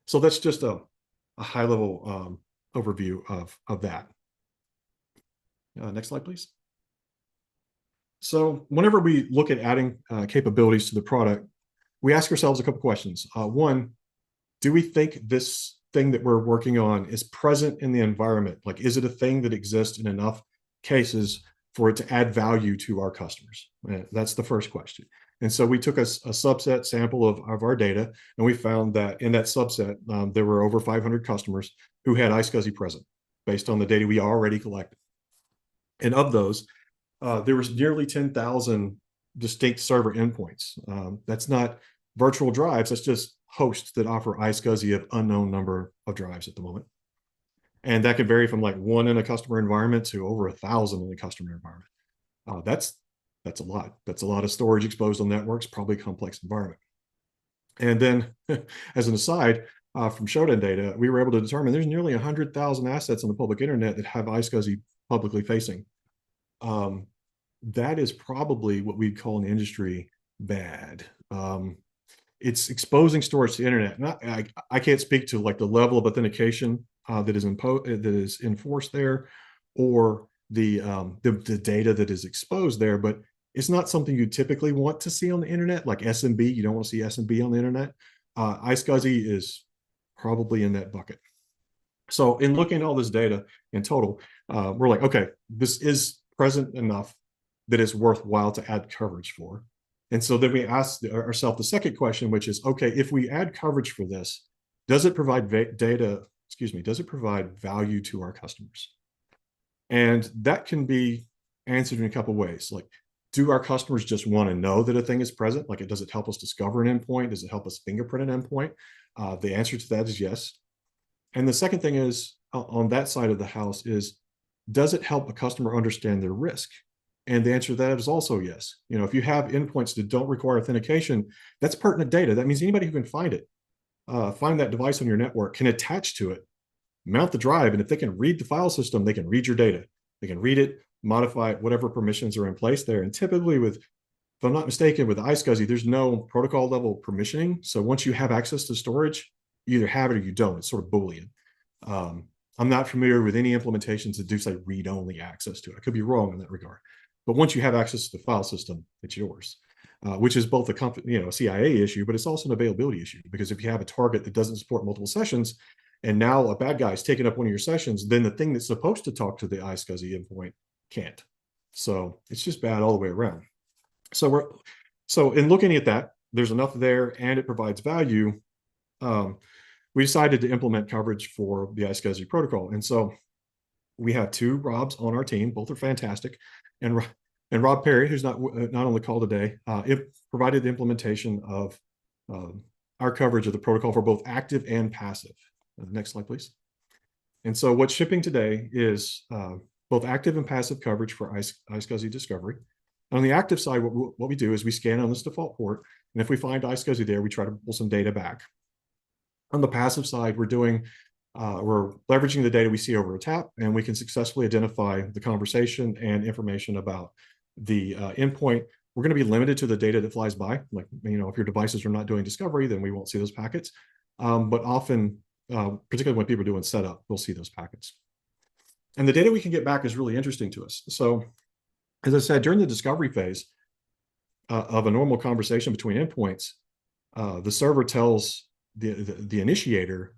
So that's just a high-level overview of that. Next slide, please. So whenever we look at adding capabilities to the product, we ask ourselves a couple questions. One, do we think this thing that we're working on is present in the environment? Like, is it a thing that exists in enough cases for it to add value to our customers? That's the first question. And so we took a subset sample of our data, and we found that in that subset, there were over 500 customers who had iSCSI present based on the data we already collected. And of those, there was nearly 10,000 distinct server endpoints. That's not virtual drives. That's just hosts that offer iSCSI of unknown number of drives at the moment. And that could vary from like 1 in a customer environment to over 1,000 in a customer environment. That's a lot. That's a lot of storage exposed on networks, probably a complex environment. And then as an aside, from Shodan data, we were able to determine there's nearly 100,000 assets on the public internet that have iSCSI publicly facing. That is probably what we'd call in the industry bad. It's exposing storage to the internet. I can't speak to like the level of authentication that is enforced there, or the data that is exposed there, but it's not something you typically want to see on the internet, like SMB. You don't want to see SMB on the internet. iSCSI is probably in that bucket. So in looking at all this data in total, we're like, okay, this is present enough that it's worthwhile to add coverage for. And so then we ask ourselves the second question, which is, okay, if we add coverage for this, does it provide does it provide value to our customers? And that can be answered in a couple of ways. Like, do our customers just want to know that a thing is present? Like, does it help us discover an endpoint? Does it help us fingerprint an endpoint? The answer to that is yes. And the second thing is, on that side of the house, is, does it help a customer understand their risk? And the answer to that is also yes. If you have endpoints that don't require authentication, that's pertinent data. That means anybody who can find it, find that device on your network, can attach to it, mount the drive, and if they can read the file system, they can read your data. They can read it, modify it, whatever permissions are in place there. And typically if I'm not mistaken, with iSCSI, there's no protocol level permissioning. So once you have access to storage, you either have it or you don't. It's sort of Boolean. I'm not familiar with any implementations that do say read-only access to it. I could be wrong in that regard. But once you have access to the file system, it's yours, which is both a CIA issue, but it's also an availability issue, because if you have a target that doesn't support multiple sessions, and now a bad guy is taking up one of your sessions, then the thing that's supposed to talk to the iSCSI endpoint can't. So it's just bad all the way around. So in looking at that, there's enough there, and it provides value. We decided to implement coverage for the iSCSI protocol, and so we have two Robs on our team. Both are fantastic, and Rob Perry, who's not on the call today, it provided the implementation of our coverage of the protocol for both active and passive. Next slide, please. And so what's shipping today is both active and passive coverage for iSCSI discovery. On the active side, what we do is we scan on this default port, and if we find iSCSI there, we try to pull some data back. On the passive side, we're leveraging the data we see over a tap, and we can successfully identify the conversation and information about the endpoint. We're going to be limited to the data that flies by. Like, if your devices are not doing discovery, then we won't see those packets. But often, particularly when people are doing setup, we'll see those packets. And the data we can get back is really interesting to us. So, as I said, during the discovery phase of a normal conversation between endpoints, the server tells the initiator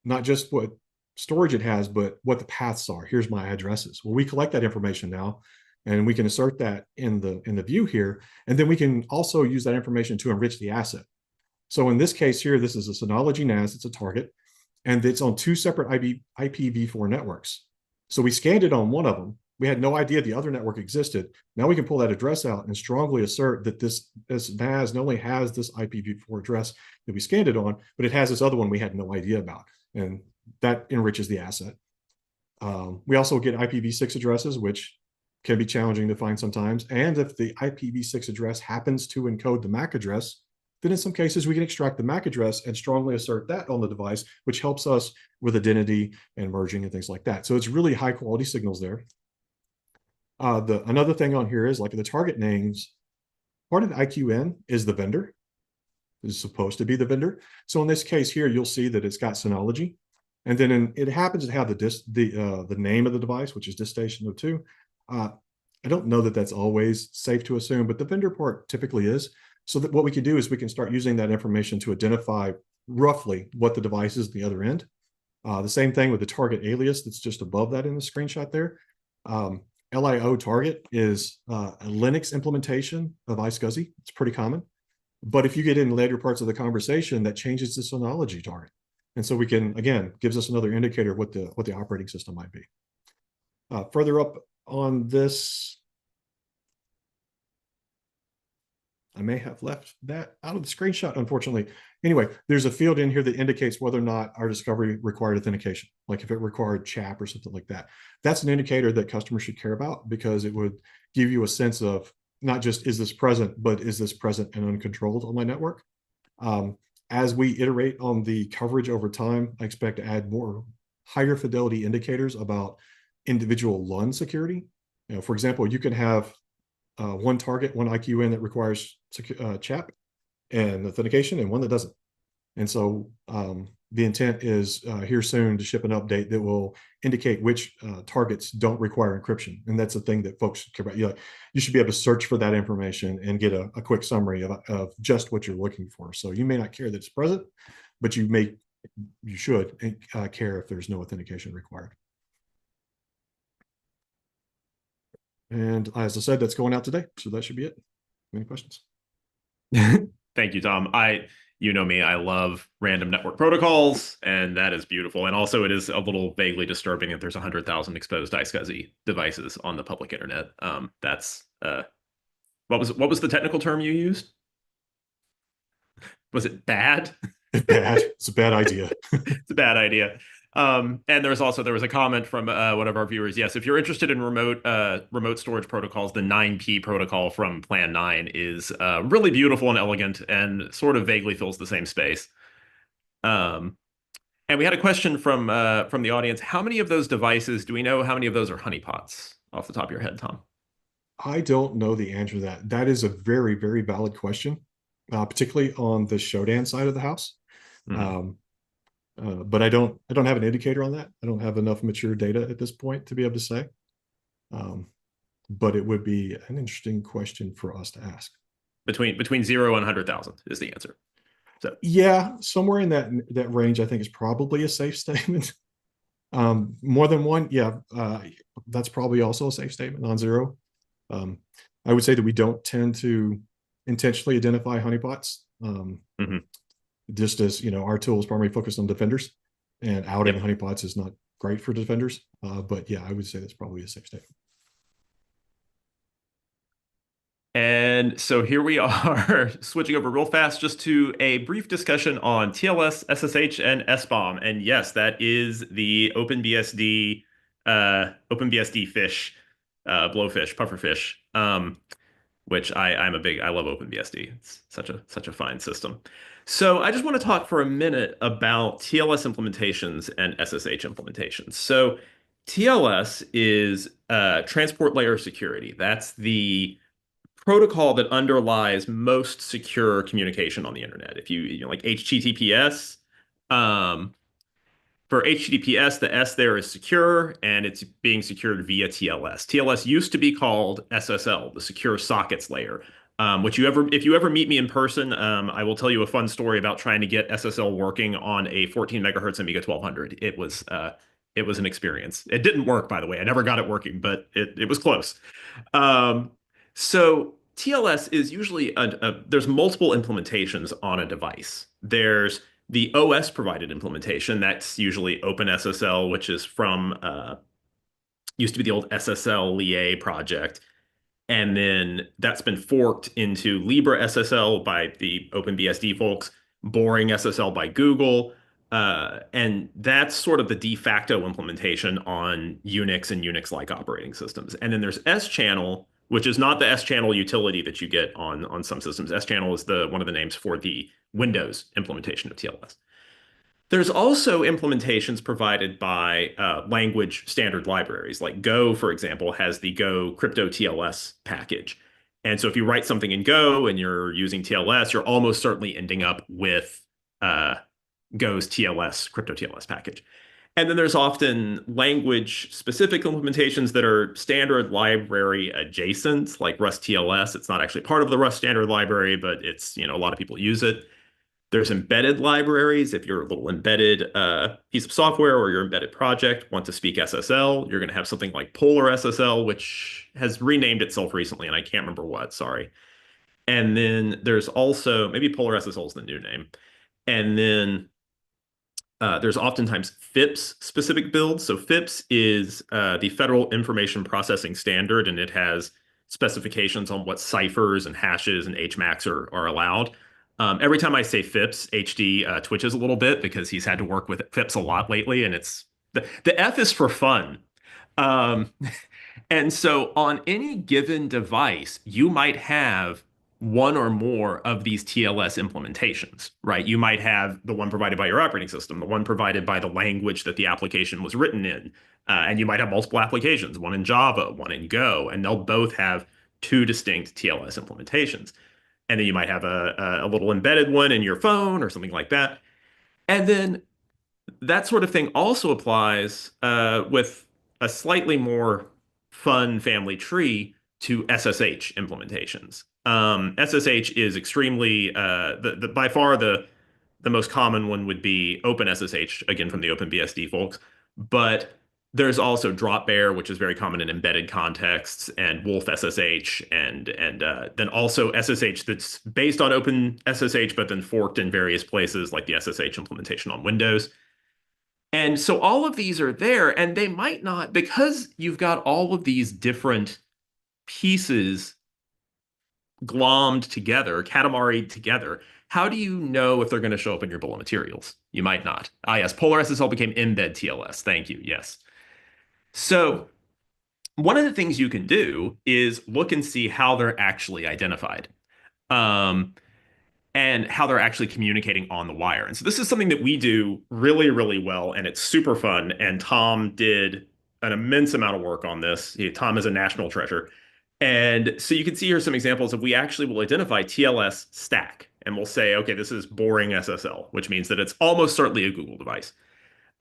not just what storage it has, but what the paths are. Here's my addresses. Well, we collect that information now, and we can assert that in the view here, and then we can also use that information to enrich the asset. So in this case here, this is a Synology NAS. It's a target, and it's on two separate IPv4 networks. So we scanned it on one of them. We had no idea the other network existed. Now we can pull that address out and strongly assert that this NAS not only has this IPv4 address that we scanned it on, but it has this other one we had no idea about. And that enriches the asset. We also get IPv6 addresses, which can be challenging to find sometimes. And if the IPv6 address happens to encode the MAC address, then in some cases we can extract the MAC address and strongly assert that on the device, which helps us with identity and merging and things like that. So it's really high quality signals there. Another thing on here is, like, the target names, part of the IQN is the vendor. Is supposed to be the vendor. So in this case here, you'll see that it's got Synology, and then it happens to have the name of the device, which is DisStation02. I don't know that that's always safe to assume, but the vendor part typically is. So that what we can do is we can start using that information to identify roughly what the device is at the other end. The same thing with the target alias that's just above that in the screenshot there. LIO target is a Linux implementation of iSCSI. It's pretty common. But if you get in later parts of the conversation, that changes the Synology target. And so we can, again, gives us another indicator of what the operating system might be. Further up on this, I may have left that out of the screenshot, unfortunately. Anyway, there's a field in here that indicates whether or not our discovery required authentication, like if it required CHAP or something like that. That's an indicator that customers should care about, because it would give you a sense of not just is this present, but is this present and uncontrolled on my network? As we iterate on the coverage over time, I expect to add more higher fidelity indicators about individual LUN security. For example, you can have one target, one IQN that requires CHAP and authentication, and one that doesn't. And so the intent is here soon to ship an update that will indicate which targets don't require encryption. And that's a thing that folks care about. You should be able to search for that information and get a quick summary of just what you're looking for. So you may not care that it's present, but you should care if there's no authentication required. And as I said, that's going out today. So that should be it. Any questions? Thank you, Tom. You know me, I love random network protocols, and that is beautiful. And also, it is a little vaguely disturbing that there's 100,000 exposed iSCSI devices on the public internet. That's what was the technical term you used? Was it bad? Bad. It's a bad idea. It's a bad idea. And there was a comment from one of our viewers. Yes, if you're interested in remote storage protocols, the 9P protocol from Plan 9 is really beautiful and elegant, and sort of vaguely fills the same space. And we had a question from the audience. How many of those devices, do we know how many of those are honeypots off the top of your head, Tom? I don't know the answer to that. That is a very, very valid question, particularly on the Shodan side of the house. Mm-hmm. But I don't have an indicator on that. I don't have enough mature data at this point to be able to say. but it would be an interesting question for us to ask. Between 0 and 100,000 is the answer. So Yeah, somewhere in that range, I think is probably a safe statement. More than one, yeah, that's probably also a safe statement on zero. Um, I would say that we don't tend to intentionally identify honeypots. mhm. Just as our tool is primarily focused on defenders, and outing Yep. honeypots is not great for defenders. But yeah, I would say that's probably a safe statement. And so here we are switching over real fast just to a brief discussion on TLS, SSH, and SBOM. And yes, that is the OpenBSD fish, blowfish, pufferfish, which I love OpenBSD. It's such a fine system. So I just want to talk for a minute about TLS implementations and SSH implementations. So TLS is transport layer security. That's the protocol that underlies most secure communication on the internet. If like HTTPS, um, for HTTPS, the S there is secure and it's being secured via TLS. TLS used to be called SSL, the secure sockets layer. Which if you ever meet me in person, I will tell you a fun story about trying to get SSL working on a 14 megahertz Amiga 1200. It was an experience. It didn't work, by the way. I never got it working, but it was close. Um, so TLS is usually there's multiple implementations on a device. There's the OS provided implementation. That's usually OpenSSL, which is from used to be the old SSL Lie project. And then that's been forked into Libre SSL by the OpenBSD folks, Boring SSL by Google. And that's sort of the de facto implementation on Unix and Unix-like operating systems. And then there's S-channel, which is not the S-channel utility that you get on some systems. S-channel is one of the names for the Windows implementation of TLS. There's also implementations provided by language standard libraries. Like Go, for example, has the Go crypto TLS package. And so if you write something in Go and you're using TLS, you're almost certainly ending up with uh, Go's TLS, crypto TLS package. And then there's often language specific implementations that are standard library adjacent, like Rust TLS. It's not actually part of the Rust standard library, but it's, a lot of people use it. There's embedded libraries. If you're a little embedded piece of software or your embedded project want to speak SSL, you're going to have something like Polar SSL, which has renamed itself recently, and I can't remember what, sorry. And then there's also, maybe Polar SSL is the new name. And then there's oftentimes FIPS specific builds. So FIPS is the Federal Information Processing Standard, and it has specifications on what ciphers and hashes and HMACs are allowed. Every time I say FIPS, HD twitches a little bit because he's had to work with FIPS a lot lately, and the F is for fun. Um, and so on any given device, you might have one or more of these TLS implementations, right? You might have the one provided by your operating system, the one provided by the language that the application was written in, and you might have multiple applications, one in Java, one in Go, and they'll both have two distinct TLS implementations. And then you might have a little embedded one in your phone or something like that. And then that sort of thing also applies with a slightly more fun family tree to SSH implementations. SSH is extremely by far the most common one would be OpenSSH, again from the OpenBSD folks, but there's also Dropbear, which is very common in embedded contexts, and Wolf SSH, and then also SSH that's based on OpenSSH, but then forked in various places, like the SSH implementation on Windows. And so all of these are there, and they might not, because you've got all of these different pieces glommed together, katamari together. How do you know if they're going to show up in your bill of materials? You might not. Ah, yes, Polar SSL became embed TLS. Thank you. Yes. So one of the things you can do is look and see how they're actually identified. Um, and how they're actually communicating on the wire. And so this is something that we do really, really well, and it's super fun. And Tom did an immense amount of work on this. Tom is a national treasure. And so you can see here some examples of we actually will identify TLS stack, and we'll say, okay, this is boring SSL, which means that it's almost certainly a Google device.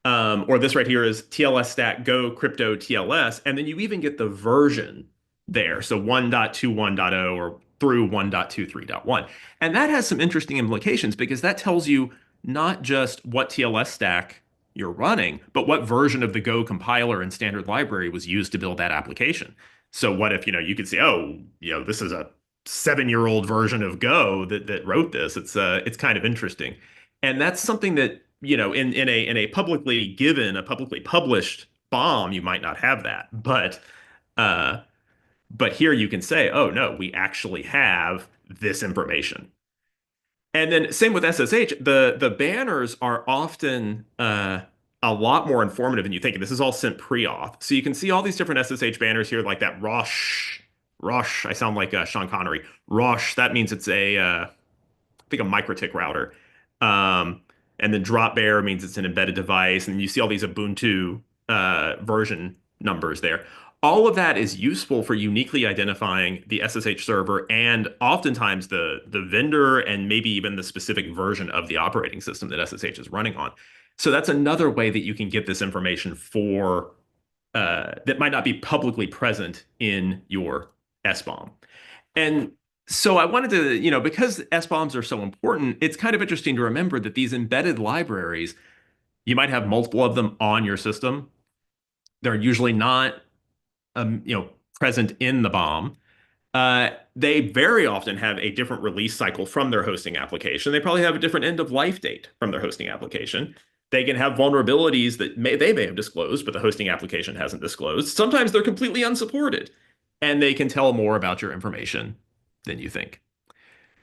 Or this right here is TLS stack go crypto TLS, and then you even get the version there. So 1.21.0 or through 1.23.1. And that has some interesting implications because that tells you not just what TLS stack you're running, but what version of the Go compiler and standard library was used to build that application. So what if, you could say, oh, this is a 7-year-old version of Go that wrote this. It's kind of interesting. And that's something that, in a publicly given, a publicly published bomb, you might not have that. Uh but here you can say, oh no, we actually have this information. And then same with SSH, the banners are often a lot more informative than you think. And this is all sent pre-auth. So you can see all these different SSH banners here, like that Rosh. I sound like Sean Connery. Rosh, that means it's I think a MikroTik router. Um, and then drop bear means it's an embedded device. And you see all these Ubuntu version numbers there. All of that is useful for uniquely identifying the SSH server and oftentimes the vendor and maybe even the specific version of the operating system that SSH is running on. So that's another way that you can get this information for that might not be publicly present in your SBOM. And so I wanted to, because SBOMs are so important, it's kind of interesting to remember that these embedded libraries, you might have multiple of them on your system. They're usually not, present in the bomb. They very often have a different release cycle from their hosting application. They probably have a different end of life date from their hosting application. They can have vulnerabilities that they may have disclosed, but the hosting application hasn't disclosed. Sometimes they're completely unsupported, and they can tell more about your information than you think.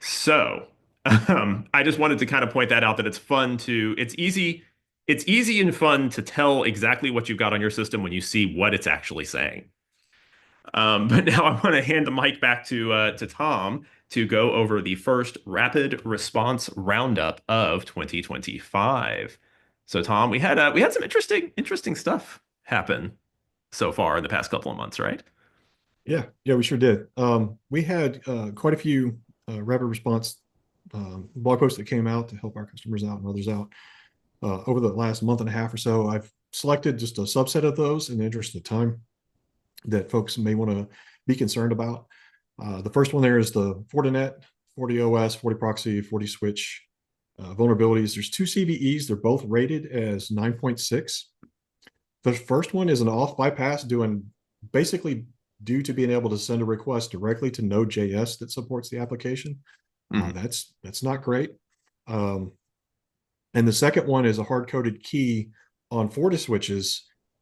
So, I just wanted to kind of point that out that it's easy and fun to tell exactly what you've got on your system when you see what it's actually saying. But now I want to hand the mic back to Tom to go over the first rapid response roundup of 2025. So Tom, we had some interesting stuff happen so far in the past couple of months, right? Yeah, we sure did. We had quite a few rapid response blog posts that came out to help our customers out and others out over the last month and a half or so. I've selected just a subset of those in the interest of time that folks may want to be concerned about. The first one there is the Fortinet, FortiOS, FortiProxy, FortiSwitch vulnerabilities. There's two CVEs. They're both rated as 9.6. The first one is an off bypass doing basically due to being able to send a request directly to Node.js that supports the application. That's not great. And the second one is a hard-coded key on FortiSwitches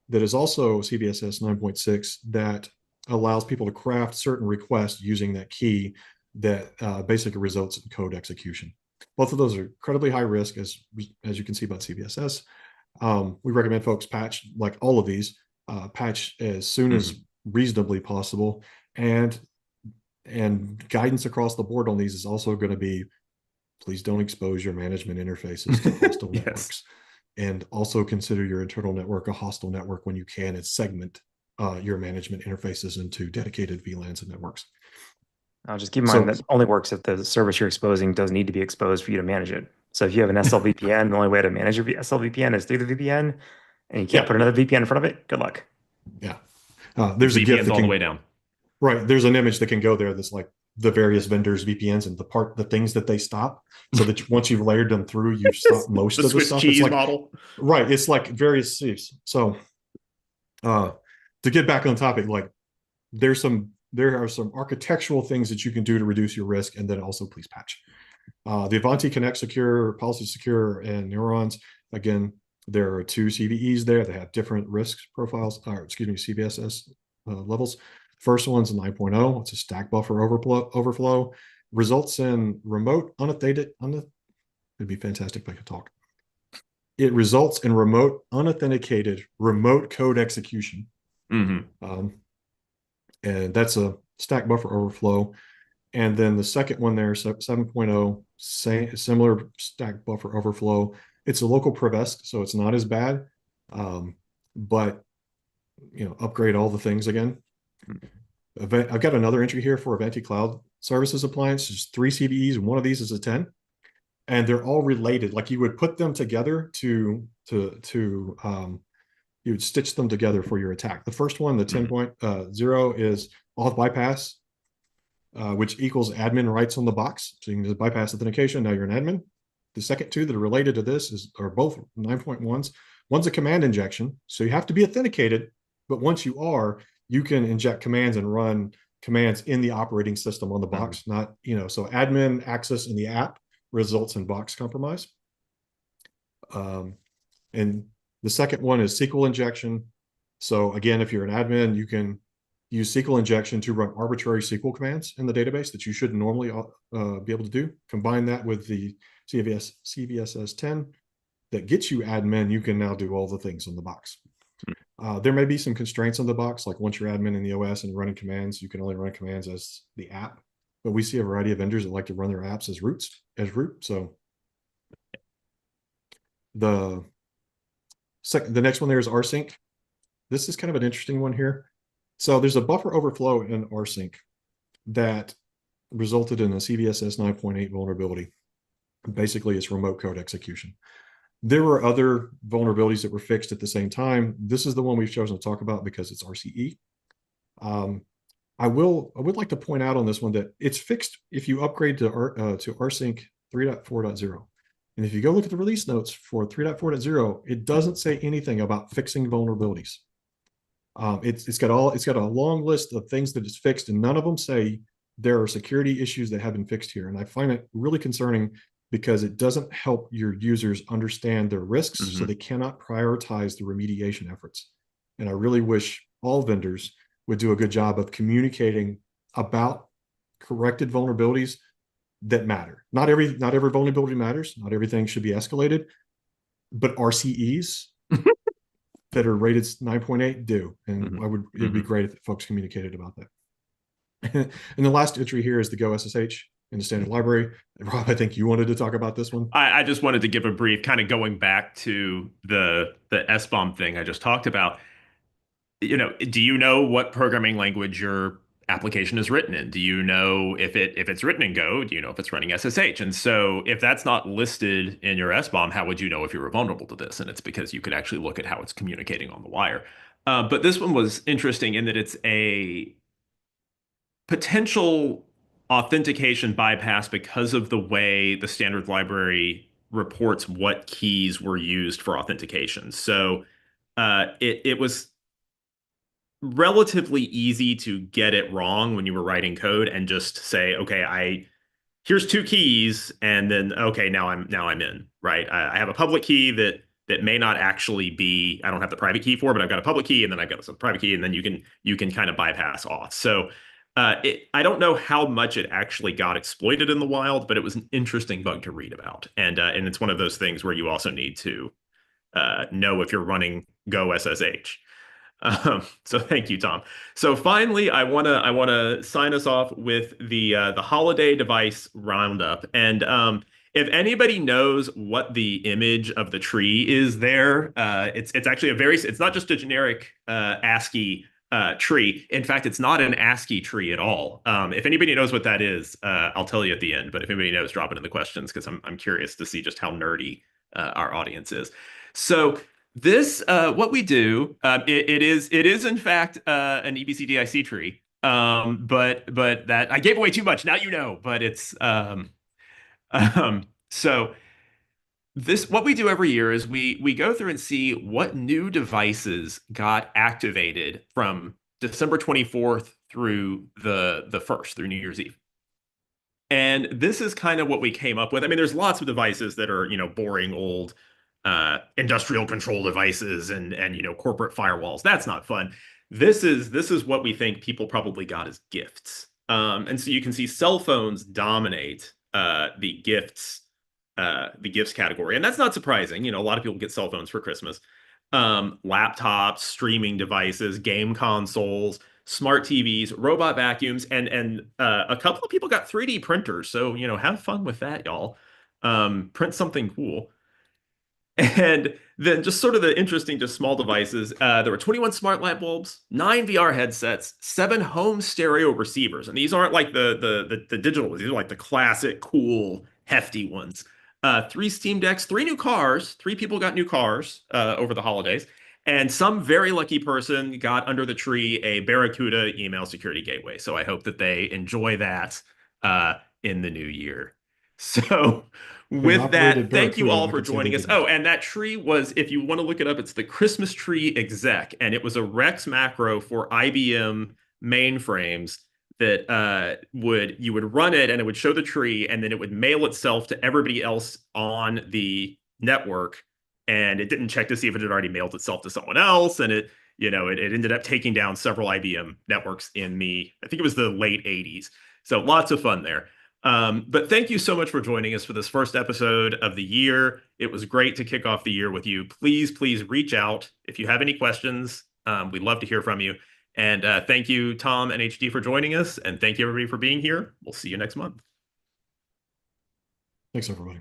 that is also CVSS 9.6 that allows people to craft certain requests using that key that basically results in code execution. Both of those are incredibly high risk, as you can see about CVSS. We recommend folks patch, like all of these, patch as soon as reasonably possible. And guidance across the board on these is also going to be, please don't expose your management interfaces to hostile networks. And also consider your internal network a hostile network when you can, and segment your management interfaces into dedicated VLANs and networks. I'll just keep in mind that only works if the service you're exposing does need to be exposed for you to manage it. So if you have an SLVPN, the only way to manage your SLVPN is through the VPN, and you can't put another VPN in front of it. Good luck. Yeah. There's a GIF all the way down. Right. There's an image that can go there that's like the various vendors' VPNs and the things that they stop, so that once you've layered them through, you've stopped most of the Swiss stuff. cheese it's like, model. Right. It's like various sieves. So to get back on topic, like there are some architectural things that you can do to reduce your risk, and then also please patch. The Avanti Connect Secure, Policy Secure, and Neurons, again, there are two CVEs there that have different risk profiles, or excuse me, CVSS levels. First one's a 9.0. It's a stack buffer overflow. Results in remote unauthenticated. It'd be fantastic if I could talk. It results in remote unauthenticated remote code execution. And that's a stack buffer overflow. And then the second one there, 7.0, similar stack buffer overflow. It's a local prevest, so it's not as bad. But upgrade all the things again. I've got another entry here for Avanti Cloud Services Appliance. There's 3 CVEs. One of these is a 10, and they're all related. Like you would put them together you would stitch them together for your attack. The first one, the 10.0, is auth bypass, which equals admin rights on the box. So you can just bypass authentication. Now you're an admin. The second two that are related to this are both 9.1s. One's a command injection. So you have to be authenticated, but once you are, you can inject commands and run commands in the operating system on the box, not, so admin access in the app results in box compromise. And the second one is SQL injection. So again, if you're an admin, you can use SQL injection to run arbitrary SQL commands in the database that you shouldn't normally be able to do. Combine that with the CVSS 10 that gets you admin, you can now do all the things on the box. There may be some constraints on the box, like once you're admin in the OS and running commands, you can only run commands as the app. But we see a variety of vendors that like to run their apps as root. So the next one there is rsync. This is kind of an interesting one here. So there's a buffer overflow in rsync that resulted in a CVSS 9.8 vulnerability. Basically, it's remote code execution. There were other vulnerabilities that were fixed at the same time. This is the one we've chosen to talk about because it's RCE. I would like to point out on this one that it's fixed if you upgrade to rsync 3.4.0. And if you go look at the release notes for 3.4.0, it doesn't say anything about fixing vulnerabilities. It's got a long list of things that is fixed, and none of them say there are security issues that have been fixed here. And I find it really concerning because it doesn't help your users understand their risks, so they cannot prioritize the remediation efforts. And I really wish all vendors would do a good job of communicating about corrected vulnerabilities that matter. Not every vulnerability matters. Not everything should be escalated, but RCEs that are rated 9.8 do. And it'd be great if folks communicated about that. And the last entry here is the Go SSH in the standard library. Rob, I think you wanted to talk about this one. I just wanted to give a brief, kind of going back to the SBOM thing I just talked about. Do you know what programming language your application is written in? Do you know if it's written in Go? Do you know if it's running SSH? And so if that's not listed in your SBOM, how would you know if you were vulnerable to this? And it's because you could actually look at how it's communicating on the wire. But this one was interesting in that it's a potential authentication bypass because of the way the standard library reports what keys were used for authentication. So it was relatively easy to get it wrong when you were writing code and just say, okay, here's two keys, and then okay, now I'm in, right? I have a public key that may not actually be, I don't have the private key for, but I've got a public key, and then I've got a private key, and then you can kind of bypass auth. So I don't know how much it actually got exploited in the wild, but it was an interesting bug to read about, and it's one of those things where you also need to know if you're running Go SSH. So thank you, Tom. So finally, I wanna sign us off with the holiday device roundup. And if anybody knows what the image of the tree is there, it's actually it's not just a generic ASCII tree. In fact, it's not an ASCII tree at all. If anybody knows what that is, I'll tell you at the end. But if anybody knows, drop it in the questions because I'm curious to see just how nerdy our audience is. So. This, what we do, it is in fact an EBCDIC tree, but that I gave away too much. Now you know, but it's so this what we do every year is we go through and see what new devices got activated from December 24th through the 1st through New Year's Eve. And this is kind of what we came up with. I mean, there's lots of devices that are, boring old industrial control devices and corporate firewalls. That's not fun. This is what we think people probably got as gifts. And so you can see cell phones dominate the gifts category, and that's not surprising. A lot of people get cell phones for Christmas. Laptops, streaming devices, game consoles, smart TVs, robot vacuums, and a couple of people got 3D printers. So have fun with that, y'all. Print something cool. And then just sort of the interesting, just small devices. There were 21 smart light bulbs, 9 VR headsets, 7 home stereo receivers. And these aren't like the digital ones. These are like the classic, cool, hefty ones. 3 Steam Decks, 3 new cars. 3 people got new cars over the holidays. And some very lucky person got under the tree a Barracuda email security gateway. So I hope that they enjoy that in the new year. So An with that, operated thank you Barracuda, all I for could say they joining us. didn't. Oh, and that tree was, if you want to look it up, it's the Christmas tree exec, and it was a Rex macro for IBM mainframes that you would run it and it would show the tree and then it would mail itself to everybody else on the network, and it didn't check to see if it had already mailed itself to someone else, and it ended up taking down several IBM networks in I think it was the late 80s. So lots of fun there. But thank you so much for joining us for this first episode of the year. It was great to kick off the year with you. Please reach out if you have any questions. We'd love to hear from you. And thank you, Tom and HD, for joining us. And thank you, everybody, for being here. We'll see you next month. Thanks, everybody.